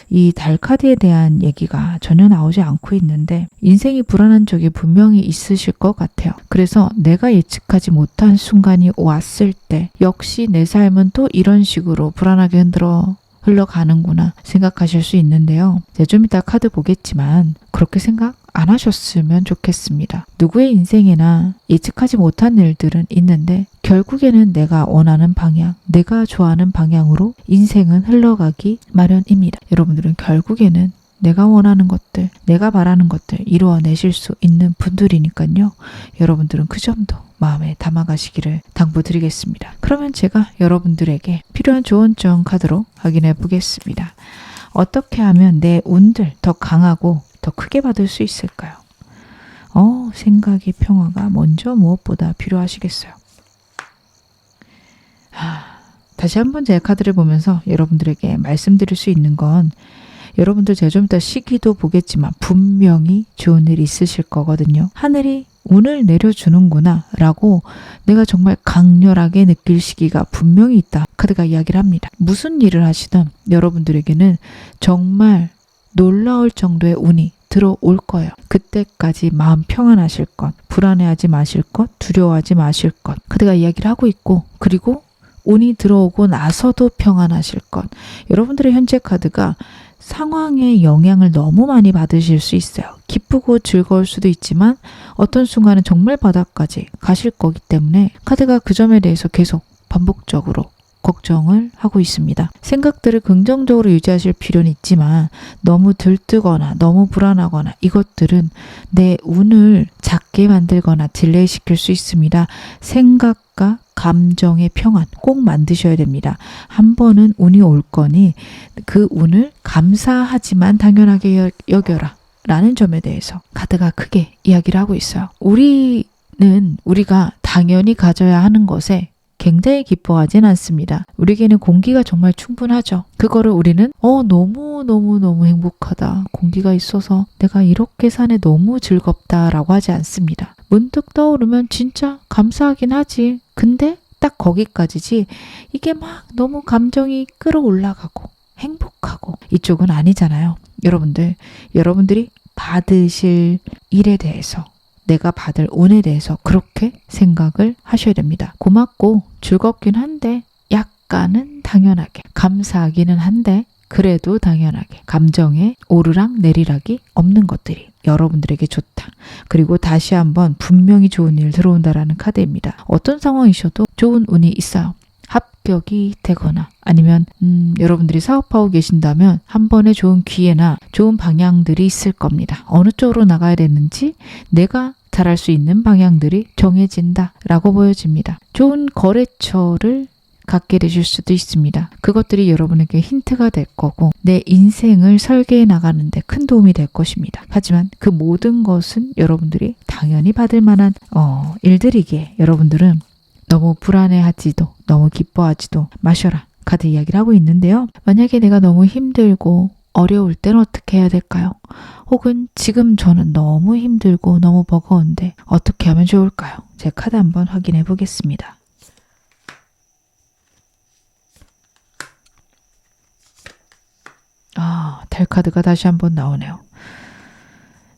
이 달 카드에 대한 얘기가 전혀 나오지 않고 있는데, 인생이 불안한 적이 분명히 있으실 것 같아요. 그래서 내가 예측하지 못한 순간이 왔을 때 역시 내 삶은 또 이런 식으로 불안하게 흘러가는구나 생각하실 수 있는데요. 좀 이따 카드 보겠지만 그렇게 생각 안 하셨으면 좋겠습니다. 누구의 인생에나 예측하지 못한 일들은 있는데 결국에는 내가 원하는 방향, 내가 좋아하는 방향으로 인생은 흘러가기 마련입니다. 여러분들은 결국에는 내가 원하는 것들, 내가 바라는 것들 이루어내실 수 있는 분들이니까요. 여러분들은 그 점도 마음에 담아가시기를 당부드리겠습니다. 그러면 제가 여러분들에게 필요한 조언점 카드로 확인해 보겠습니다. 어떻게 하면 내 운들 더 강하고 더 크게 받을 수 있을까요? 생각의 평화가 먼저 무엇보다 필요하시겠어요. 다시 한번 제 카드를 보면서 여러분들에게 말씀드릴 수 있는 건, 여러분들 제가 좀 이따 시기도 보겠지만 분명히 좋은 일이 있으실 거거든요. 하늘이 운을 내려주는구나 라고 내가 정말 강렬하게 느낄 시기가 분명히 있다. 카드가 이야기를 합니다. 무슨 일을 하시든 여러분들에게는 정말 놀라울 정도의 운이 들어올 거예요. 그때까지 마음 평안하실 것, 불안해하지 마실 것, 두려워하지 마실 것. 카드가 이야기를 하고 있고, 그리고 운이 들어오고 나서도 평안하실 것. 여러분들의 현재 카드가 상황의 영향을 너무 많이 받으실 수 있어요. 기쁘고 즐거울 수도 있지만 어떤 순간은 정말 바닥까지 가실 거기 때문에 카드가 그 점에 대해서 계속 반복적으로 걱정을 하고 있습니다. 생각들을 긍정적으로 유지하실 필요는 있지만 너무 들뜨거나 너무 불안하거나 이것들은 내 운을 작게 만들거나 딜레이 시킬 수 있습니다. 생각과 감정의 평안 꼭 만드셔야 됩니다. 한 번은 운이 올 거니 그 운을 감사하지만 당연하게 여겨라 라는 점에 대해서 카드가 크게 이야기를 하고 있어요. 우리가 당연히 가져야 하는 것에 굉장히 기뻐하진 않습니다. 우리에게는 공기가 정말 충분하죠. 그거를 우리는 너무 행복하다. 공기가 있어서 내가 이렇게 사네 너무 즐겁다라고 하지 않습니다. 문득 떠오르면 진짜 감사하긴 하지. 근데 딱 거기까지지 이게 막 너무 감정이 끌어올라가고 행복하고 이쪽은 아니잖아요. 여러분들이 받으실 일에 대해서, 내가 받을 운에 대해서 그렇게 생각을 하셔야 됩니다. 고맙고 즐겁긴 한데 약간은 당연하게, 감사하기는 한데 그래도 당연하게 감정의 오르락 내리락이 없는 것들이 여러분들에게 좋다. 그리고 다시 한번 분명히 좋은 일 들어온다라는 카드입니다. 어떤 상황이셔도 좋은 운이 있어요. 합격이 되거나 아니면 여러분들이 사업하고 계신다면 한 번의 좋은 기회나 좋은 방향들이 있을 겁니다. 어느 쪽으로 나가야 되는지 내가 잘할 수 있는 방향들이 정해진다라고 보여집니다. 좋은 거래처를 갖게 되실 수도 있습니다. 그것들이 여러분에게 힌트가 될 거고 내 인생을 설계해 나가는데 큰 도움이 될 것입니다. 하지만 그 모든 것은 여러분들이 당연히 받을 만한 일들이기에 여러분들은 너무 불안해하지도 너무 기뻐하지도 마셔라 카드 이야기를 하고 있는데요. 만약에 내가 너무 힘들고 어려울 땐 어떻게 해야 될까요? 혹은 지금 저는 너무 힘들고 너무 버거운데 어떻게 하면 좋을까요? 제 카드 한번 확인해 보겠습니다. 달 카드가 다시 한번 나오네요.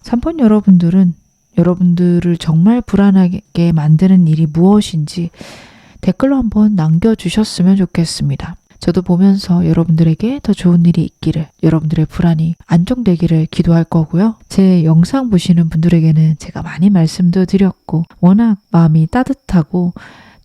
3번 여러분들을 정말 불안하게 만드는 일이 무엇인지 댓글로 한번 남겨주셨으면 좋겠습니다. 저도 보면서 여러분들에게 더 좋은 일이 있기를, 여러분들의 불안이 안정되기를 기도할 거고요. 제 영상 보시는 분들에게는 제가 많이 말씀도 드렸고 워낙 마음이 따뜻하고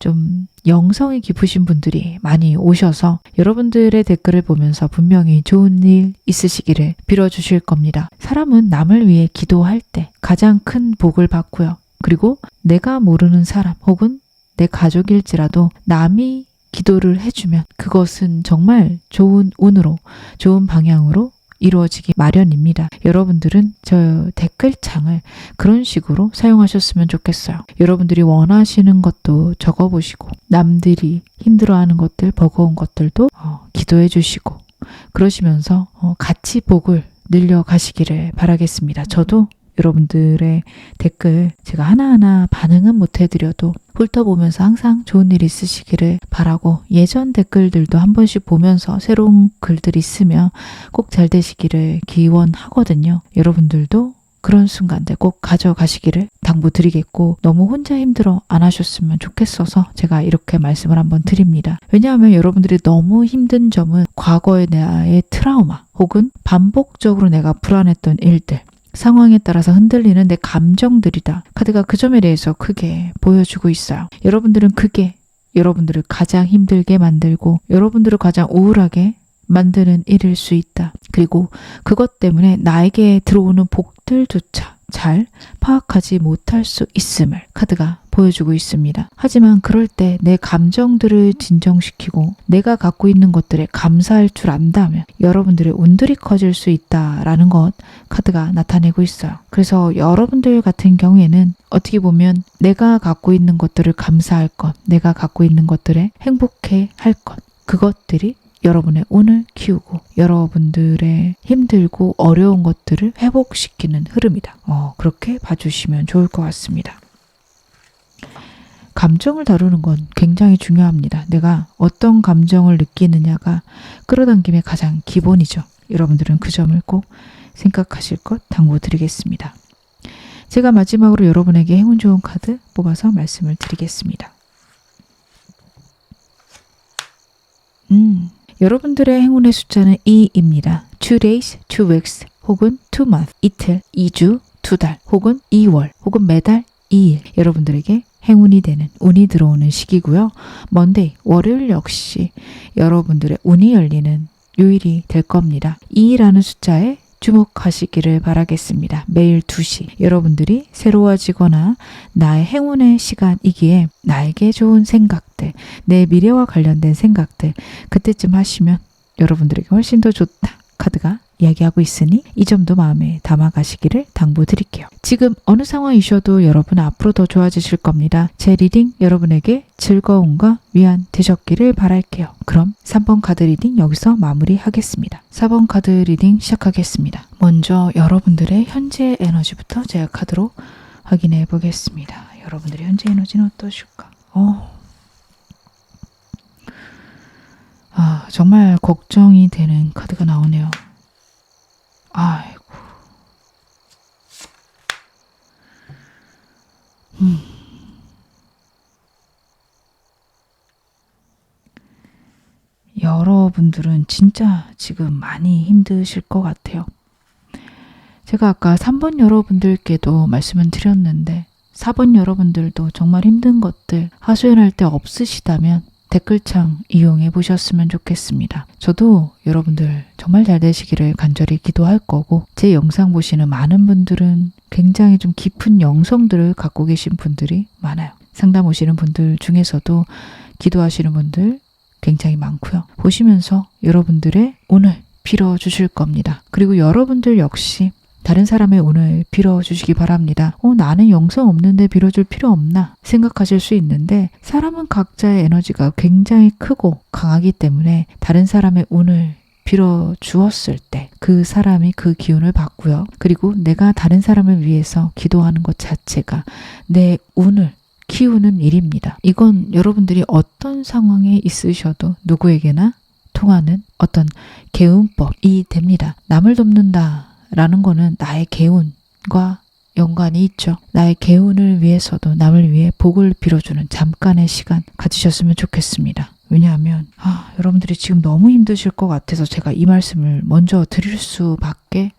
좀 영성이 깊으신 분들이 많이 오셔서 여러분들의 댓글을 보면서 분명히 좋은 일 있으시기를 빌어주실 겁니다. 사람은 남을 위해 기도할 때 가장 큰 복을 받고요. 그리고 내가 모르는 사람 혹은 내 가족일지라도 남이 기도를 해주면 그것은 정말 좋은 운으로, 좋은 방향으로 이루어지기 마련입니다. 여러분들은 저 댓글창을 그런 식으로 사용하셨으면 좋겠어요. 여러분들이 원하시는 것도 적어보시고 남들이 힘들어하는 것들, 버거운 것들도 기도해 주시고 그러시면서 같이 복을 늘려가시기를 바라겠습니다. 저도 여러분들의 댓글 제가 하나하나 반응은 못해드려도 훑어보면서 항상 좋은 일 있으시기를 바라고 예전 댓글들도 한 번씩 보면서 새로운 글들 있으면 꼭 잘 되시기를 기원하거든요. 여러분들도 그런 순간들 꼭 가져가시기를 당부드리겠고 너무 혼자 힘들어 안 하셨으면 좋겠어서 제가 이렇게 말씀을 한번 드립니다. 왜냐하면 여러분들이 너무 힘든 점은 과거의 나의 트라우마 혹은 반복적으로 내가 불안했던 일들 상황에 따라서 흔들리는 내 감정들이다. 카드가 그 점에 대해서 크게 보여주고 있어요. 여러분들은 그게 여러분들을 가장 힘들게 만들고 여러분들을 가장 우울하게 만드는 일일 수 있다. 그리고 그것 때문에 나에게 들어오는 복들조차 잘 파악하지 못할 수 있음을 카드가 보여주고 있습니다. 하지만 그럴 때 내 감정들을 진정시키고 내가 갖고 있는 것들에 감사할 줄 안다면 여러분들의 운들이 커질 수 있다라는 것 카드가 나타내고 있어요. 그래서 여러분들 같은 경우에는 어떻게 보면 내가 갖고 있는 것들을 감사할 것, 내가 갖고 있는 것들에 행복해 할 것, 그것들이 여러분의 운을 키우고 여러분들의 힘들고 어려운 것들을 회복시키는 흐름이다. 그렇게 봐주시면 좋을 것 같습니다. 감정을 다루는 건 굉장히 중요합니다. 내가 어떤 감정을 느끼느냐가 끌어당김의 가장 기본이죠. 여러분들은 그 점을 꼭 생각하실 것 당부드리겠습니다. 제가 마지막으로 여러분에게 행운 좋은 카드 뽑아서 말씀을 드리겠습니다. 여러분들의 행운의 숫자는 2입니다. 2 days, 2 weeks 혹은 2 month, 이틀, 2주, 2달 혹은 2월 혹은 매달 2일 여러분들에게 행운이 되는 운이 들어오는 시기고요. 먼데이, 월요일 역시 여러분들의 운이 열리는 요일이 될 겁니다. 2라는 숫자에 주목하시기를 바라겠습니다. 매일 2시 여러분들이 새로워지거나 나의 행운의 시간이기에 나에게 좋은 생각들, 내 미래와 관련된 생각들 그때쯤 하시면 여러분들에게 훨씬 더 좋다. 카드가 이야기하고 있으니 이 점도 마음에 담아가시기를 당부드릴게요. 지금 어느 상황이셔도 여러분 앞으로 더 좋아지실 겁니다. 제 리딩 여러분에게 즐거움과 위안 되셨기를 바랄게요. 그럼 3번 카드 리딩 여기서 마무리하겠습니다. 4번 카드 리딩 시작하겠습니다. 먼저 여러분들의 현재 에너지부터 제가 카드로 확인해 보겠습니다. 여러분들의 현재 에너지는 어떠실까? 정말 걱정이 되는 카드가 나오네요. 아이고. 여러분들은 진짜 지금 많이 힘드실 것 같아요. 제가 아까 3번 여러분들께도 말씀을 드렸는데 4번 여러분들도 정말 힘든 것들 하소연할 데 없으시다면 댓글창 이용해 보셨으면 좋겠습니다. 저도 여러분들 정말 잘 되시기를 간절히 기도할 거고 제 영상 보시는 많은 분들은 굉장히 좀 깊은 영성들을 갖고 계신 분들이 많아요. 상담 오시는 분들 중에서도 기도하시는 분들 굉장히 많고요. 보시면서 여러분들의 운을 빌어주실 겁니다. 그리고 여러분들 역시 다른 사람의 운을 빌어주시기 바랍니다. 나는 영성 없는데 빌어줄 필요 없나 생각하실 수 있는데 사람은 각자의 에너지가 굉장히 크고 강하기 때문에 다른 사람의 운을 빌어주었을 때 그 사람이 그 기운을 받고요. 그리고 내가 다른 사람을 위해서 기도하는 것 자체가 내 운을 키우는 일입니다. 이건 여러분들이 어떤 상황에 있으셔도 누구에게나 통하는 어떤 개운법이 됩니다. 남을 돕는다 라는 거는 나의 개운과 연관이 있죠. 나의 개운을 위해서도 남을 위해 복을 빌어주는 잠깐의 시간 가지셨으면 좋겠습니다. 왜냐하면 여러분들이 지금 너무 힘드실 것 같아서 제가 이 말씀을 먼저 드릴 수밖에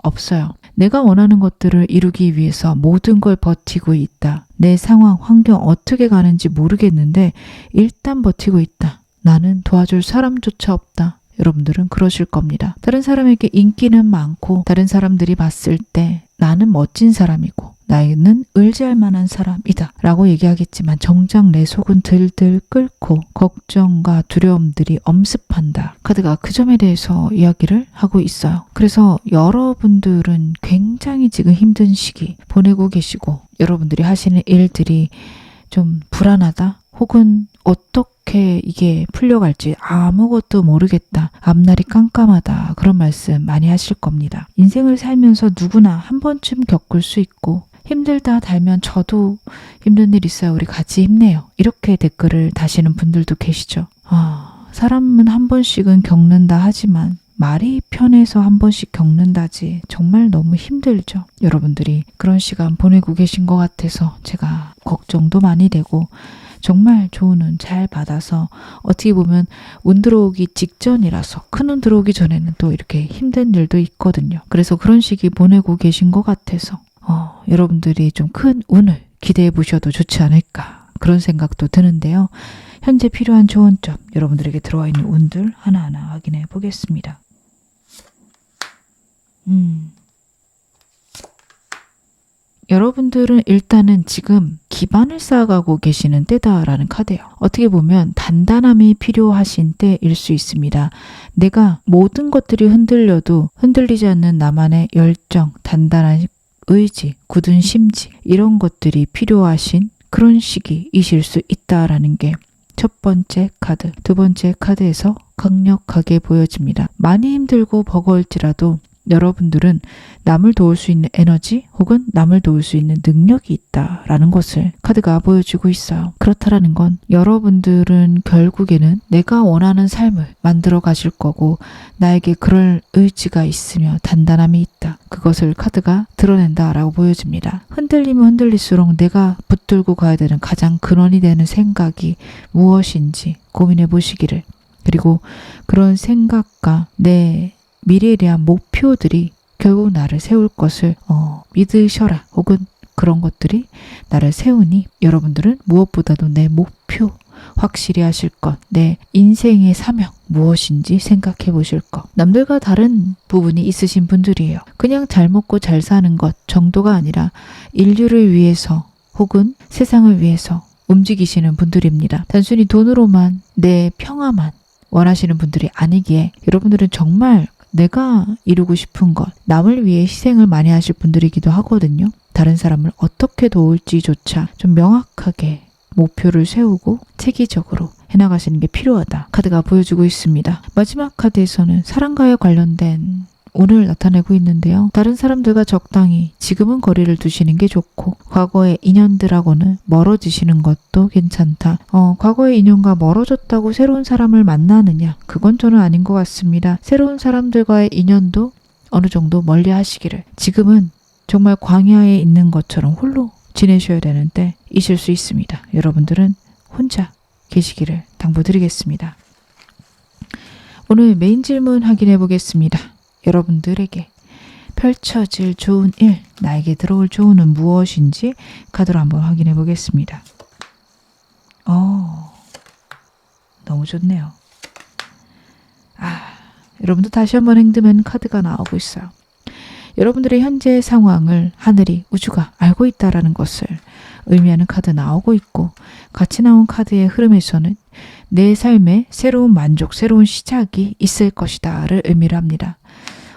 없어요. 내가 원하는 것들을 이루기 위해서 모든 걸 버티고 있다. 내 상황, 환경 어떻게 가는지 모르겠는데 일단 버티고 있다. 나는 도와줄 사람조차 없다. 여러분들은 그러실 겁니다. 다른 사람에게 인기는 많고 다른 사람들이 봤을 때 나는 멋진 사람이고 나는 의지할 만한 사람이다 라고 얘기하겠지만 정작 내 속은 들들 끓고 걱정과 두려움들이 엄습한다. 카드가 그 점에 대해서 이야기를 하고 있어요. 그래서 여러분들은 굉장히 지금 힘든 시기 보내고 계시고 여러분들이 하시는 일들이 좀 불안하다 혹은 어떻게 이게 풀려갈지 아무것도 모르겠다. 앞날이 깜깜하다. 그런 말씀 많이 하실 겁니다. 인생을 살면서 누구나 한 번쯤 겪을 수 있고 힘들다 달면 저도 힘든 일 있어요. 우리 같이 힘내요. 이렇게 댓글을 다시는 분들도 계시죠. 사람은 한 번씩은 겪는다 하지만 말이 편해서 한 번씩 겪는다지 정말 너무 힘들죠. 여러분들이 그런 시간 보내고 계신 것 같아서 제가 걱정도 많이 되고 정말 좋은 운 잘 받아서 어떻게 보면 운 들어오기 직전이라서 큰 운 들어오기 전에는 또 이렇게 힘든 일도 있거든요. 그래서 그런 시기 보내고 계신 것 같아서 여러분들이 좀 큰 운을 기대해 보셔도 좋지 않을까 그런 생각도 드는데요. 현재 필요한 조언점 여러분들에게 들어와 있는 운들 하나하나 확인해 보겠습니다. 여러분들은 일단은 지금 기반을 쌓아가고 계시는 때다라는 카드예요. 어떻게 보면 단단함이 필요하신 때일 수 있습니다. 내가 모든 것들이 흔들려도 흔들리지 않는 나만의 열정, 단단한 의지, 굳은 심지 이런 것들이 필요하신 그런 시기이실 수 있다라는 게 첫 번째 카드, 두 번째 카드에서 강력하게 보여집니다. 많이 힘들고 버거울지라도 여러분들은 남을 도울 수 있는 에너지 혹은 남을 도울 수 있는 능력이 있다라는 것을 카드가 보여주고 있어요. 그렇다라는 건 여러분들은 결국에는 내가 원하는 삶을 만들어 가실 거고 나에게 그럴 의지가 있으며 단단함이 있다. 그것을 카드가 드러낸다라고 보여집니다. 흔들리면 흔들릴수록 내가 붙들고 가야 되는 가장 근원이 되는 생각이 무엇인지 고민해 보시기를. 그리고 그런 생각과 내 미래에 대한 목표들이 결국 나를 세울 것을 믿으셔라. 혹은 그런 것들이 나를 세우니 여러분들은 무엇보다도 내 목표 확실히 하실 것, 내 인생의 사명 무엇인지 생각해 보실 것. 남들과 다른 부분이 있으신 분들이에요. 그냥 잘 먹고 잘 사는 것 정도가 아니라 인류를 위해서 혹은 세상을 위해서 움직이시는 분들입니다. 단순히 돈으로만 내 평화만 원하시는 분들이 아니기에 여러분들은 정말 내가 이루고 싶은 것, 남을 위해 희생을 많이 하실 분들이기도 하거든요. 다른 사람을 어떻게 도울지조차 좀 명확하게 목표를 세우고 체계적으로 해나가시는 게 필요하다. 카드가 보여주고 있습니다. 마지막 카드에서는 사랑과에 관련된 운을 나타내고 있는데요. 다른 사람들과 적당히 지금은 거리를 두시는 게 좋고 과거의 인연들하고는 멀어지시는 것도 괜찮다. 과거의 인연과 멀어졌다고 새로운 사람을 만나느냐? 그건 저는 아닌 것 같습니다. 새로운 사람들과의 인연도 어느 정도 멀리 하시기를. 지금은 정말 광야에 있는 것처럼 홀로 지내셔야 되는 때이실 수 있습니다. 여러분들은 혼자 계시기를 당부드리겠습니다. 오늘 메인 질문 확인해 보겠습니다. 여러분들에게 펼쳐질 좋은 일, 나에게 들어올 좋은 은 무엇인지 카드로 한번 확인해 보겠습니다. 너무 좋네요. 여러분도 다시 한번 행드맨 카드가 나오고 있어요. 여러분들의 현재 상황을 하늘이, 우주가 알고 있다라는 것을 의미하는 카드 나오고 있고 같이 나온 카드의 흐름에서는 내 삶에 새로운 만족, 새로운 시작이 있을 것이다를 의미를 합니다.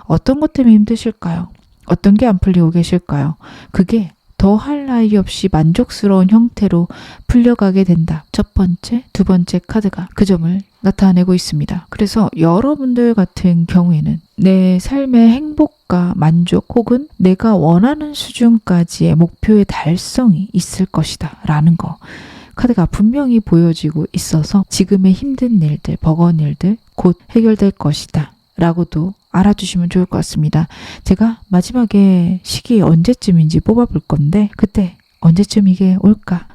어떤 것 때문에 힘드실까요? 어떤 게 안 풀리고 계실까요? 그게 더할 나위 없이 만족스러운 형태로 풀려가게 된다. 첫 번째, 두 번째 카드가 그 점을 나타내고 있습니다. 그래서 여러분들 같은 경우에는 내 삶의 행복과 만족 혹은 내가 원하는 수준까지의 목표의 달성이 있을 것이다 라는 거 카드가 분명히 보여지고 있어서 지금의 힘든 일들, 버거운 일들 곧 해결될 것이다 라고도 알아주시면 좋을 것 같습니다. 제가 마지막에 시기 언제쯤인지 뽑아볼 건데 그때 언제쯤 이게 올까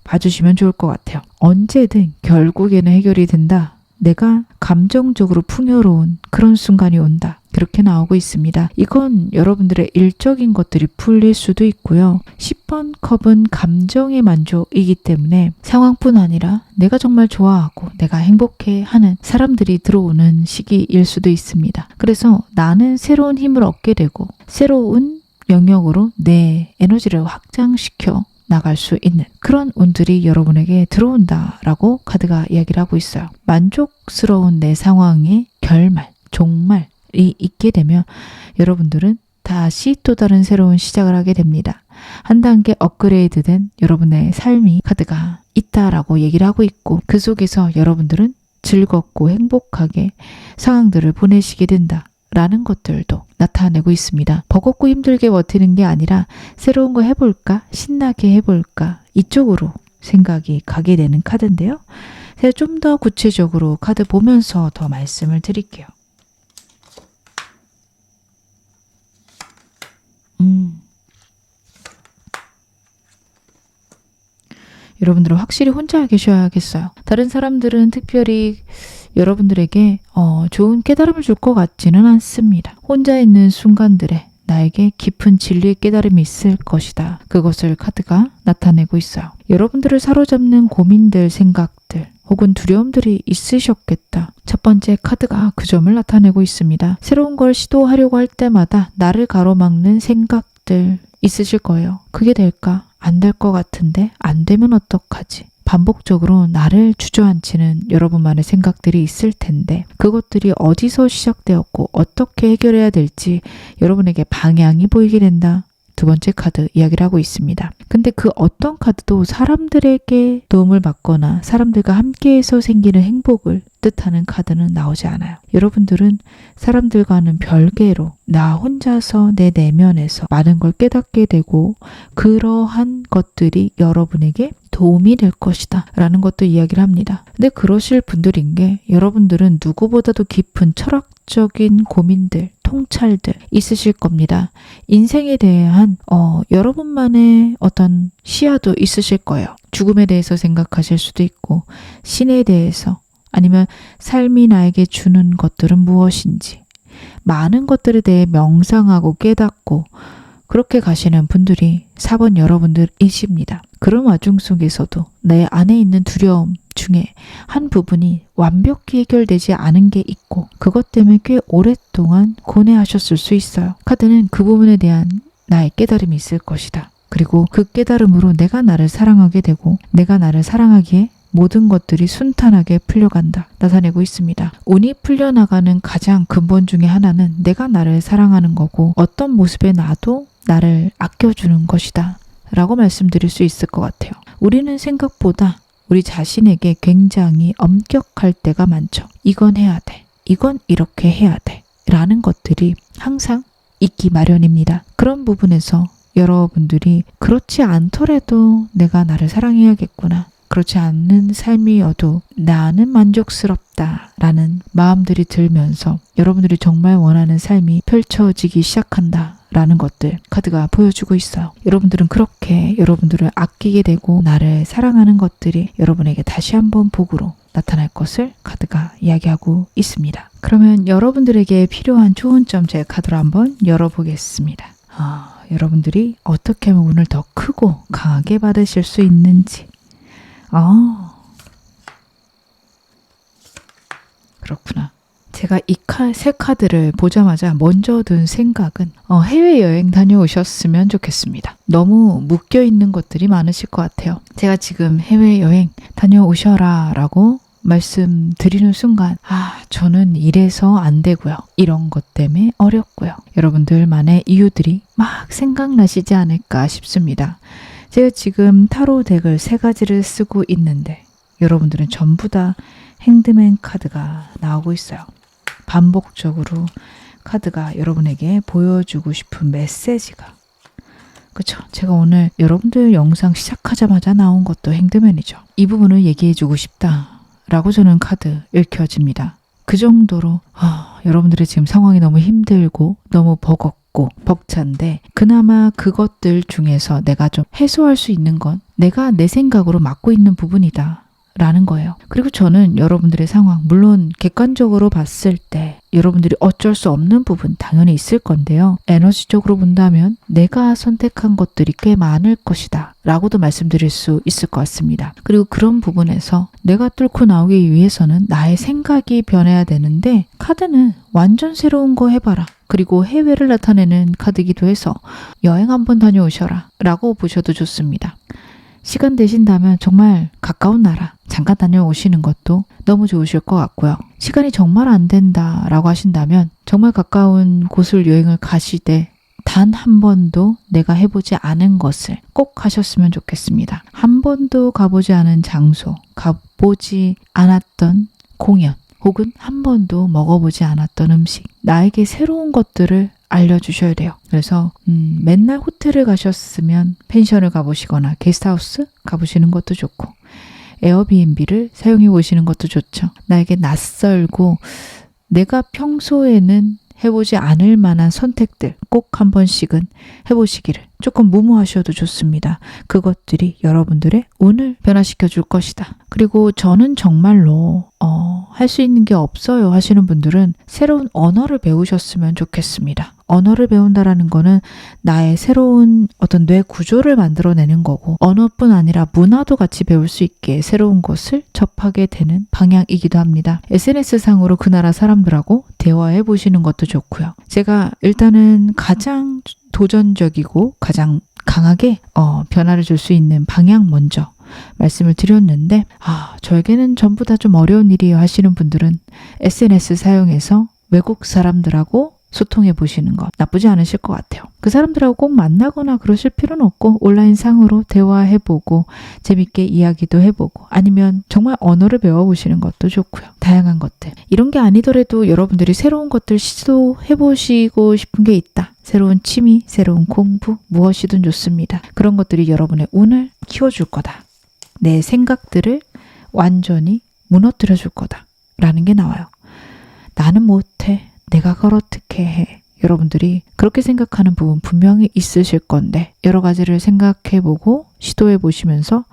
봐주시면 좋을 것 같아요. 언제든 결국에는 해결이 된다. 내가 감정적으로 풍요로운 그런 순간이 온다. 그렇게 나오고 있습니다. 이건 여러분들의 일적인 것들이 풀릴 수도 있고요. 10번 컵은 감정의 만족이기 때문에 상황뿐 아니라 내가 정말 좋아하고 내가 행복해하는 사람들이 들어오는 시기일 수도 있습니다. 그래서 나는 새로운 힘을 얻게 되고 새로운 영역으로 내 에너지를 확장시켜 나갈 수 있는 그런 운들이 여러분에게 들어온다라고 카드가 이야기를 하고 있어요. 만족스러운 내 상황의 결말, 종말이 있게 되면 여러분들은 다시 또 다른 새로운 시작을 하게 됩니다. 한 단계 업그레이드된 여러분의 삶이 카드가 있다라고 얘기를 하고 있고 그 속에서 여러분들은 즐겁고 행복하게 상황들을 보내시게 된다. 라는 것들도 나타내고 있습니다. 버겁고 힘들게 버티는 게 아니라 새로운 거 해볼까? 신나게 해볼까? 이쪽으로 생각이 가게 되는 카드인데요. 제가 좀 더 구체적으로 카드 보면서 더 말씀을 드릴게요. 여러분들은 확실히 혼자 계셔야겠어요. 다른 사람들은 특별히 여러분들에게 좋은 깨달음을 줄 것 같지는 않습니다. 혼자 있는 순간들에 나에게 깊은 진리의 깨달음이 있을 것이다. 그것을 카드가 나타내고 있어요. 여러분들을 사로잡는 고민들, 생각들 혹은 두려움들이 있으셨겠다. 첫 번째 카드가 그 점을 나타내고 있습니다. 새로운 걸 시도하려고 할 때마다 나를 가로막는 생각들 있으실 거예요. 그게 될까? 안 될 것 같은데 안 되면 어떡하지? 반복적으로 나를 주저앉히는 여러분만의 생각들이 있을 텐데 그것들이 어디서 시작되었고 어떻게 해결해야 될지 여러분에게 방향이 보이게 된다. 두 번째 카드 이야기를 하고 있습니다. 근데 그 어떤 카드도 사람들에게 도움을 받거나 사람들과 함께해서 생기는 행복을 뜻하는 카드는 나오지 않아요. 여러분들은 사람들과는 별개로 나 혼자서 내 내면에서 많은 걸 깨닫게 되고 그러한 것들이 여러분에게 도움이 될 것이다 라는 것도 이야기를 합니다. 근데 그러실 분들인 게 여러분들은 누구보다도 깊은 철학적인 고민들, 통찰들 있으실 겁니다. 인생에 대한 여러분만의 어떤 시야도 있으실 거예요. 죽음에 대해서 생각하실 수도 있고 신에 대해서 아니면 삶이 나에게 주는 것들은 무엇인지 많은 것들에 대해 명상하고 깨닫고 그렇게 가시는 분들이 4번 여러분들이십니다. 그런 와중 속에서도 내 안에 있는 두려움 중에 한 부분이 완벽히 해결되지 않은 게 있고 그것 때문에 꽤 오랫동안 고뇌하셨을 수 있어요. 카드는 그 부분에 대한 나의 깨달음이 있을 것이다. 그리고 그 깨달음으로 내가 나를 사랑하게 되고 내가 나를 사랑하기에 모든 것들이 순탄하게 풀려간다. 나타내고 있습니다. 운이 풀려나가는 가장 근본 중에 하나는 내가 나를 사랑하는 거고 어떤 모습의 나도 나를 아껴주는 것이다. 라고 말씀드릴 수 있을 것 같아요. 우리는 생각보다 우리 자신에게 굉장히 엄격할 때가 많죠. 이건 해야 돼. 이건 이렇게 해야 돼. 라는 것들이 항상 있기 마련입니다. 그런 부분에서 여러분들이 그렇지 않더라도 내가 나를 사랑해야겠구나. 그렇지 않는 삶이어도 나는 만족스럽다라는 마음들이 들면서 여러분들이 정말 원하는 삶이 펼쳐지기 시작한다라는 것들 카드가 보여주고 있어요. 여러분들은 그렇게 여러분들을 아끼게 되고 나를 사랑하는 것들이 여러분에게 다시 한번 복으로 나타날 것을 카드가 이야기하고 있습니다. 그러면 여러분들에게 필요한 좋은 점 제 카드로 한번 열어보겠습니다. 여러분들이 어떻게 하면 운을 더 크고 강하게 받으실 수 있는지 그렇구나. 제가 이 세 카드를 보자마자 먼저 든 생각은 해외여행 다녀오셨으면 좋겠습니다. 너무 묶여있는 것들이 많으실 것 같아요. 제가 지금 해외여행 다녀오셔라 라고 말씀드리는 순간 저는 이래서 안 되고요. 이런 것 때문에 어렵고요. 여러분들만의 이유들이 막 생각나시지 않을까 싶습니다. 제가 지금 타로 덱을 3가지를 쓰고 있는데 여러분들은 전부 다 행드맨 카드가 나오고 있어요. 반복적으로 카드가 여러분에게 보여주고 싶은 메시지가 그쵸? 제가 오늘 여러분들 영상 시작하자마자 나온 것도 행드맨이죠. 이 부분을 얘기해주고 싶다라고 저는 카드 읽혀집니다. 그 정도로 여러분들의 지금 상황이 너무 힘들고 너무 버겁고 벅찬데 그나마 그것들 중에서 내가 좀 해소할 수 있는 건 내가 내 생각으로 맡고 있는 부분이다 라는 거예요. 그리고 저는 여러분들의 상황, 물론 객관적으로 봤을 때 여러분들이 어쩔 수 없는 부분 당연히 있을 건데요. 에너지적으로 본다면 내가 선택한 것들이 꽤 많을 것이다 라고도 말씀드릴 수 있을 것 같습니다. 그리고 그런 부분에서 내가 뚫고 나오기 위해서는 나의 생각이 변해야 되는데, 카드는 완전 새로운 거 해봐라. 그리고 해외를 나타내는 카드이기도 해서 여행 한번 다녀오셔라 라고 보셔도 좋습니다. 시간 되신다면 정말 가까운 나라 잠깐 다녀오시는 것도 너무 좋으실 것 같고요. 시간이 정말 안 된다 라고 하신다면 정말 가까운 곳을 여행을 가시되 단 한 번도 내가 해보지 않은 것을 꼭 하셨으면 좋겠습니다. 한 번도 가보지 않은 장소, 가보지 않았던 공연, 혹은 한 번도 먹어보지 않았던 음식, 나에게 새로운 것들을 알려주셔야 돼요. 그래서 맨날 호텔을 가셨으면 펜션을 가보시거나 게스트하우스 가보시는 것도 좋고, 에어비앤비를 사용해 보시는 것도 좋죠. 나에게 낯설고 내가 평소에는 해보지 않을 만한 선택들 꼭 한 번씩은 해보시기를. 조금 무모하셔도 좋습니다. 그것들이 여러분들의 운을 변화시켜 줄 것이다. 그리고 저는 정말로 할 수 있는 게 없어요 하시는 분들은 새로운 언어를 배우셨으면 좋겠습니다. 언어를 배운다라는 거는 나의 새로운 어떤 뇌 구조를 만들어내는 거고, 언어뿐 아니라 문화도 같이 배울 수 있게 새로운 것을 접하게 되는 방향이기도 합니다. SNS상으로 그 나라 사람들하고 대화해 보시는 것도 좋고요. 제가 일단은 가장 도전적이고 가장 강하게 변화를 줄 수 있는 방향 먼저 말씀을 드렸는데, 저에게는 전부 다 좀 어려운 일이에요 하시는 분들은 SNS 사용해서 외국 사람들하고 소통해 보시는 것 나쁘지 않으실 것 같아요. 그 사람들하고 꼭 만나거나 그러실 필요는 없고 온라인 상으로 대화해 보고 재밌게 이야기도 해보고, 아니면 정말 언어를 배워보시는 것도 좋고요. 다양한 것들, 이런 게 아니더라도 여러분들이 새로운 것들 시도해 보시고 싶은 게 있다. 새로운 취미, 새로운 공부, 무엇이든 좋습니다. 그런 것들이 여러분의 운을 키워줄 거다. 내 생각들을 완전히 무너뜨려 줄 거다 라는 게 나와요. 나는 못해, 내가 그걸 어떻게 해. 여러분들이 그렇게 생각하는 부분 분명히 있으실 건데, 여러 가지를 생각해보고 시도해보시면서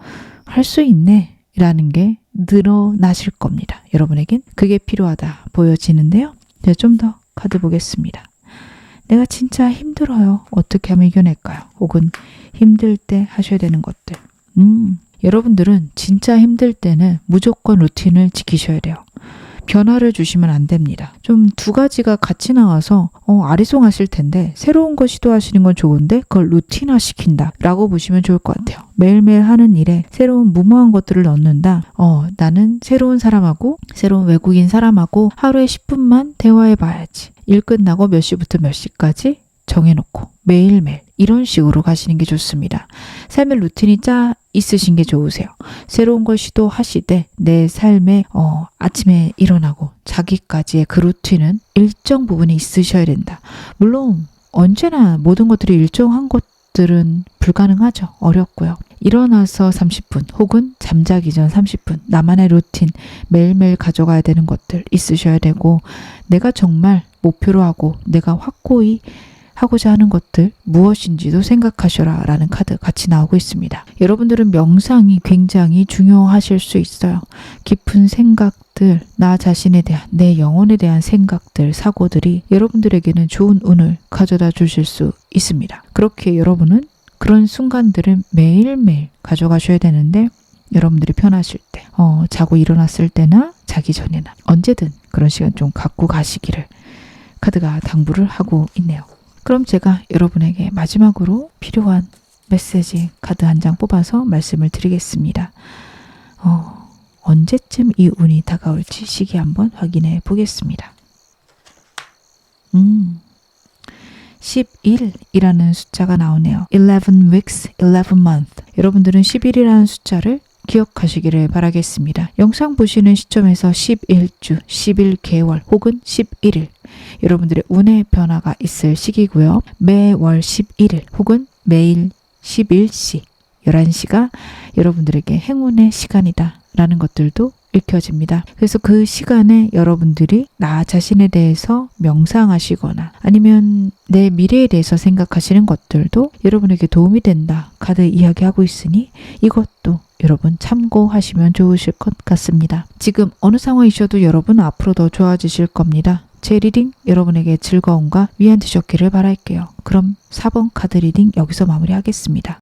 할 수 있네 라는 게 늘어나실 겁니다. 여러분에겐 그게 필요하다 보여지는데요. 이제 좀 더 카드 보겠습니다. 내가 진짜 힘들어요. 어떻게 하면 이겨낼까요? 혹은 힘들 때 하셔야 되는 것들. 여러분들은 진짜 힘들 때는 무조건 루틴을 지키셔야 돼요. 변화를 주시면 안 됩니다. 좀 두 가지가 같이 나와서 아리송하실 텐데, 새로운 거 시도하시는 건 좋은데 그걸 루틴화 시킨다 라고 보시면 좋을 것 같아요. 매일매일 하는 일에 새로운 무모한 것들을 넣는다. 나는 새로운 사람하고, 새로운 외국인 사람하고 하루에 10분만 대화해 봐야지. 일 끝나고 몇 시부터 몇 시까지 정해놓고 매일매일 이런 식으로 가시는 게 좋습니다. 삶의 루틴이 짜 있으신 게 좋으세요. 새로운 걸 시도하시되 내 삶에 아침에 일어나고 자기까지의 그 루틴은 일정 부분이 있으셔야 된다. 물론 언제나 모든 것들이 일정한 것들은 불가능하죠. 어렵고요. 일어나서 30분 혹은 잠자기 전 30분 나만의 루틴 매일매일 가져가야 되는 것들 있으셔야 되고, 내가 정말 목표로 하고 내가 확고히 하고자 하는 것들 무엇인지도 생각하셔라 라는 카드 같이 나오고 있습니다. 여러분들은 명상이 굉장히 중요하실 수 있어요. 깊은 생각들, 나 자신에 대한, 내 영혼에 대한 생각들, 사고들이 여러분들에게는 좋은 운을 가져다 주실 수 있습니다. 그렇게 여러분은 그런 순간들을 매일매일 가져가셔야 되는데, 여러분들이 편하실 때, 자고 일어났을 때나 자기 전에나 언제든 그런 시간 좀 갖고 가시기를 카드가 당부를 하고 있네요. 그럼 제가 여러분에게 마지막으로 필요한 메시지 카드 한 장 뽑아서 말씀을 드리겠습니다. 언제쯤 이 운이 다가올지 시기 한번 확인해 보겠습니다. 11이라는 숫자가 나오네요. 11 weeks, 11 month. 여러분들은 11이라는 숫자를 기억하시기를 바라겠습니다. 영상 보시는 시점에서 11주, 11개월 혹은 11일 여러분들의 운의 변화가 있을 시기고요. 매월 11일 혹은 매일 11시, 11시가 여러분들에게 행운의 시간이다 라는 것들도 읽혀집니다. 그래서 그 시간에 여러분들이 나 자신에 대해서 명상하시거나 아니면 내 미래에 대해서 생각하시는 것들도 여러분에게 도움이 된다. 카드 이야기하고 있으니 이것도 여러분 참고하시면 좋으실 것 같습니다. 지금 어느 상황이셔도 여러분 앞으로 더 좋아지실 겁니다. 제 리딩 여러분에게 즐거움과 위안 되셨기를 바랄게요. 그럼 4번 카드 리딩 여기서 마무리하겠습니다.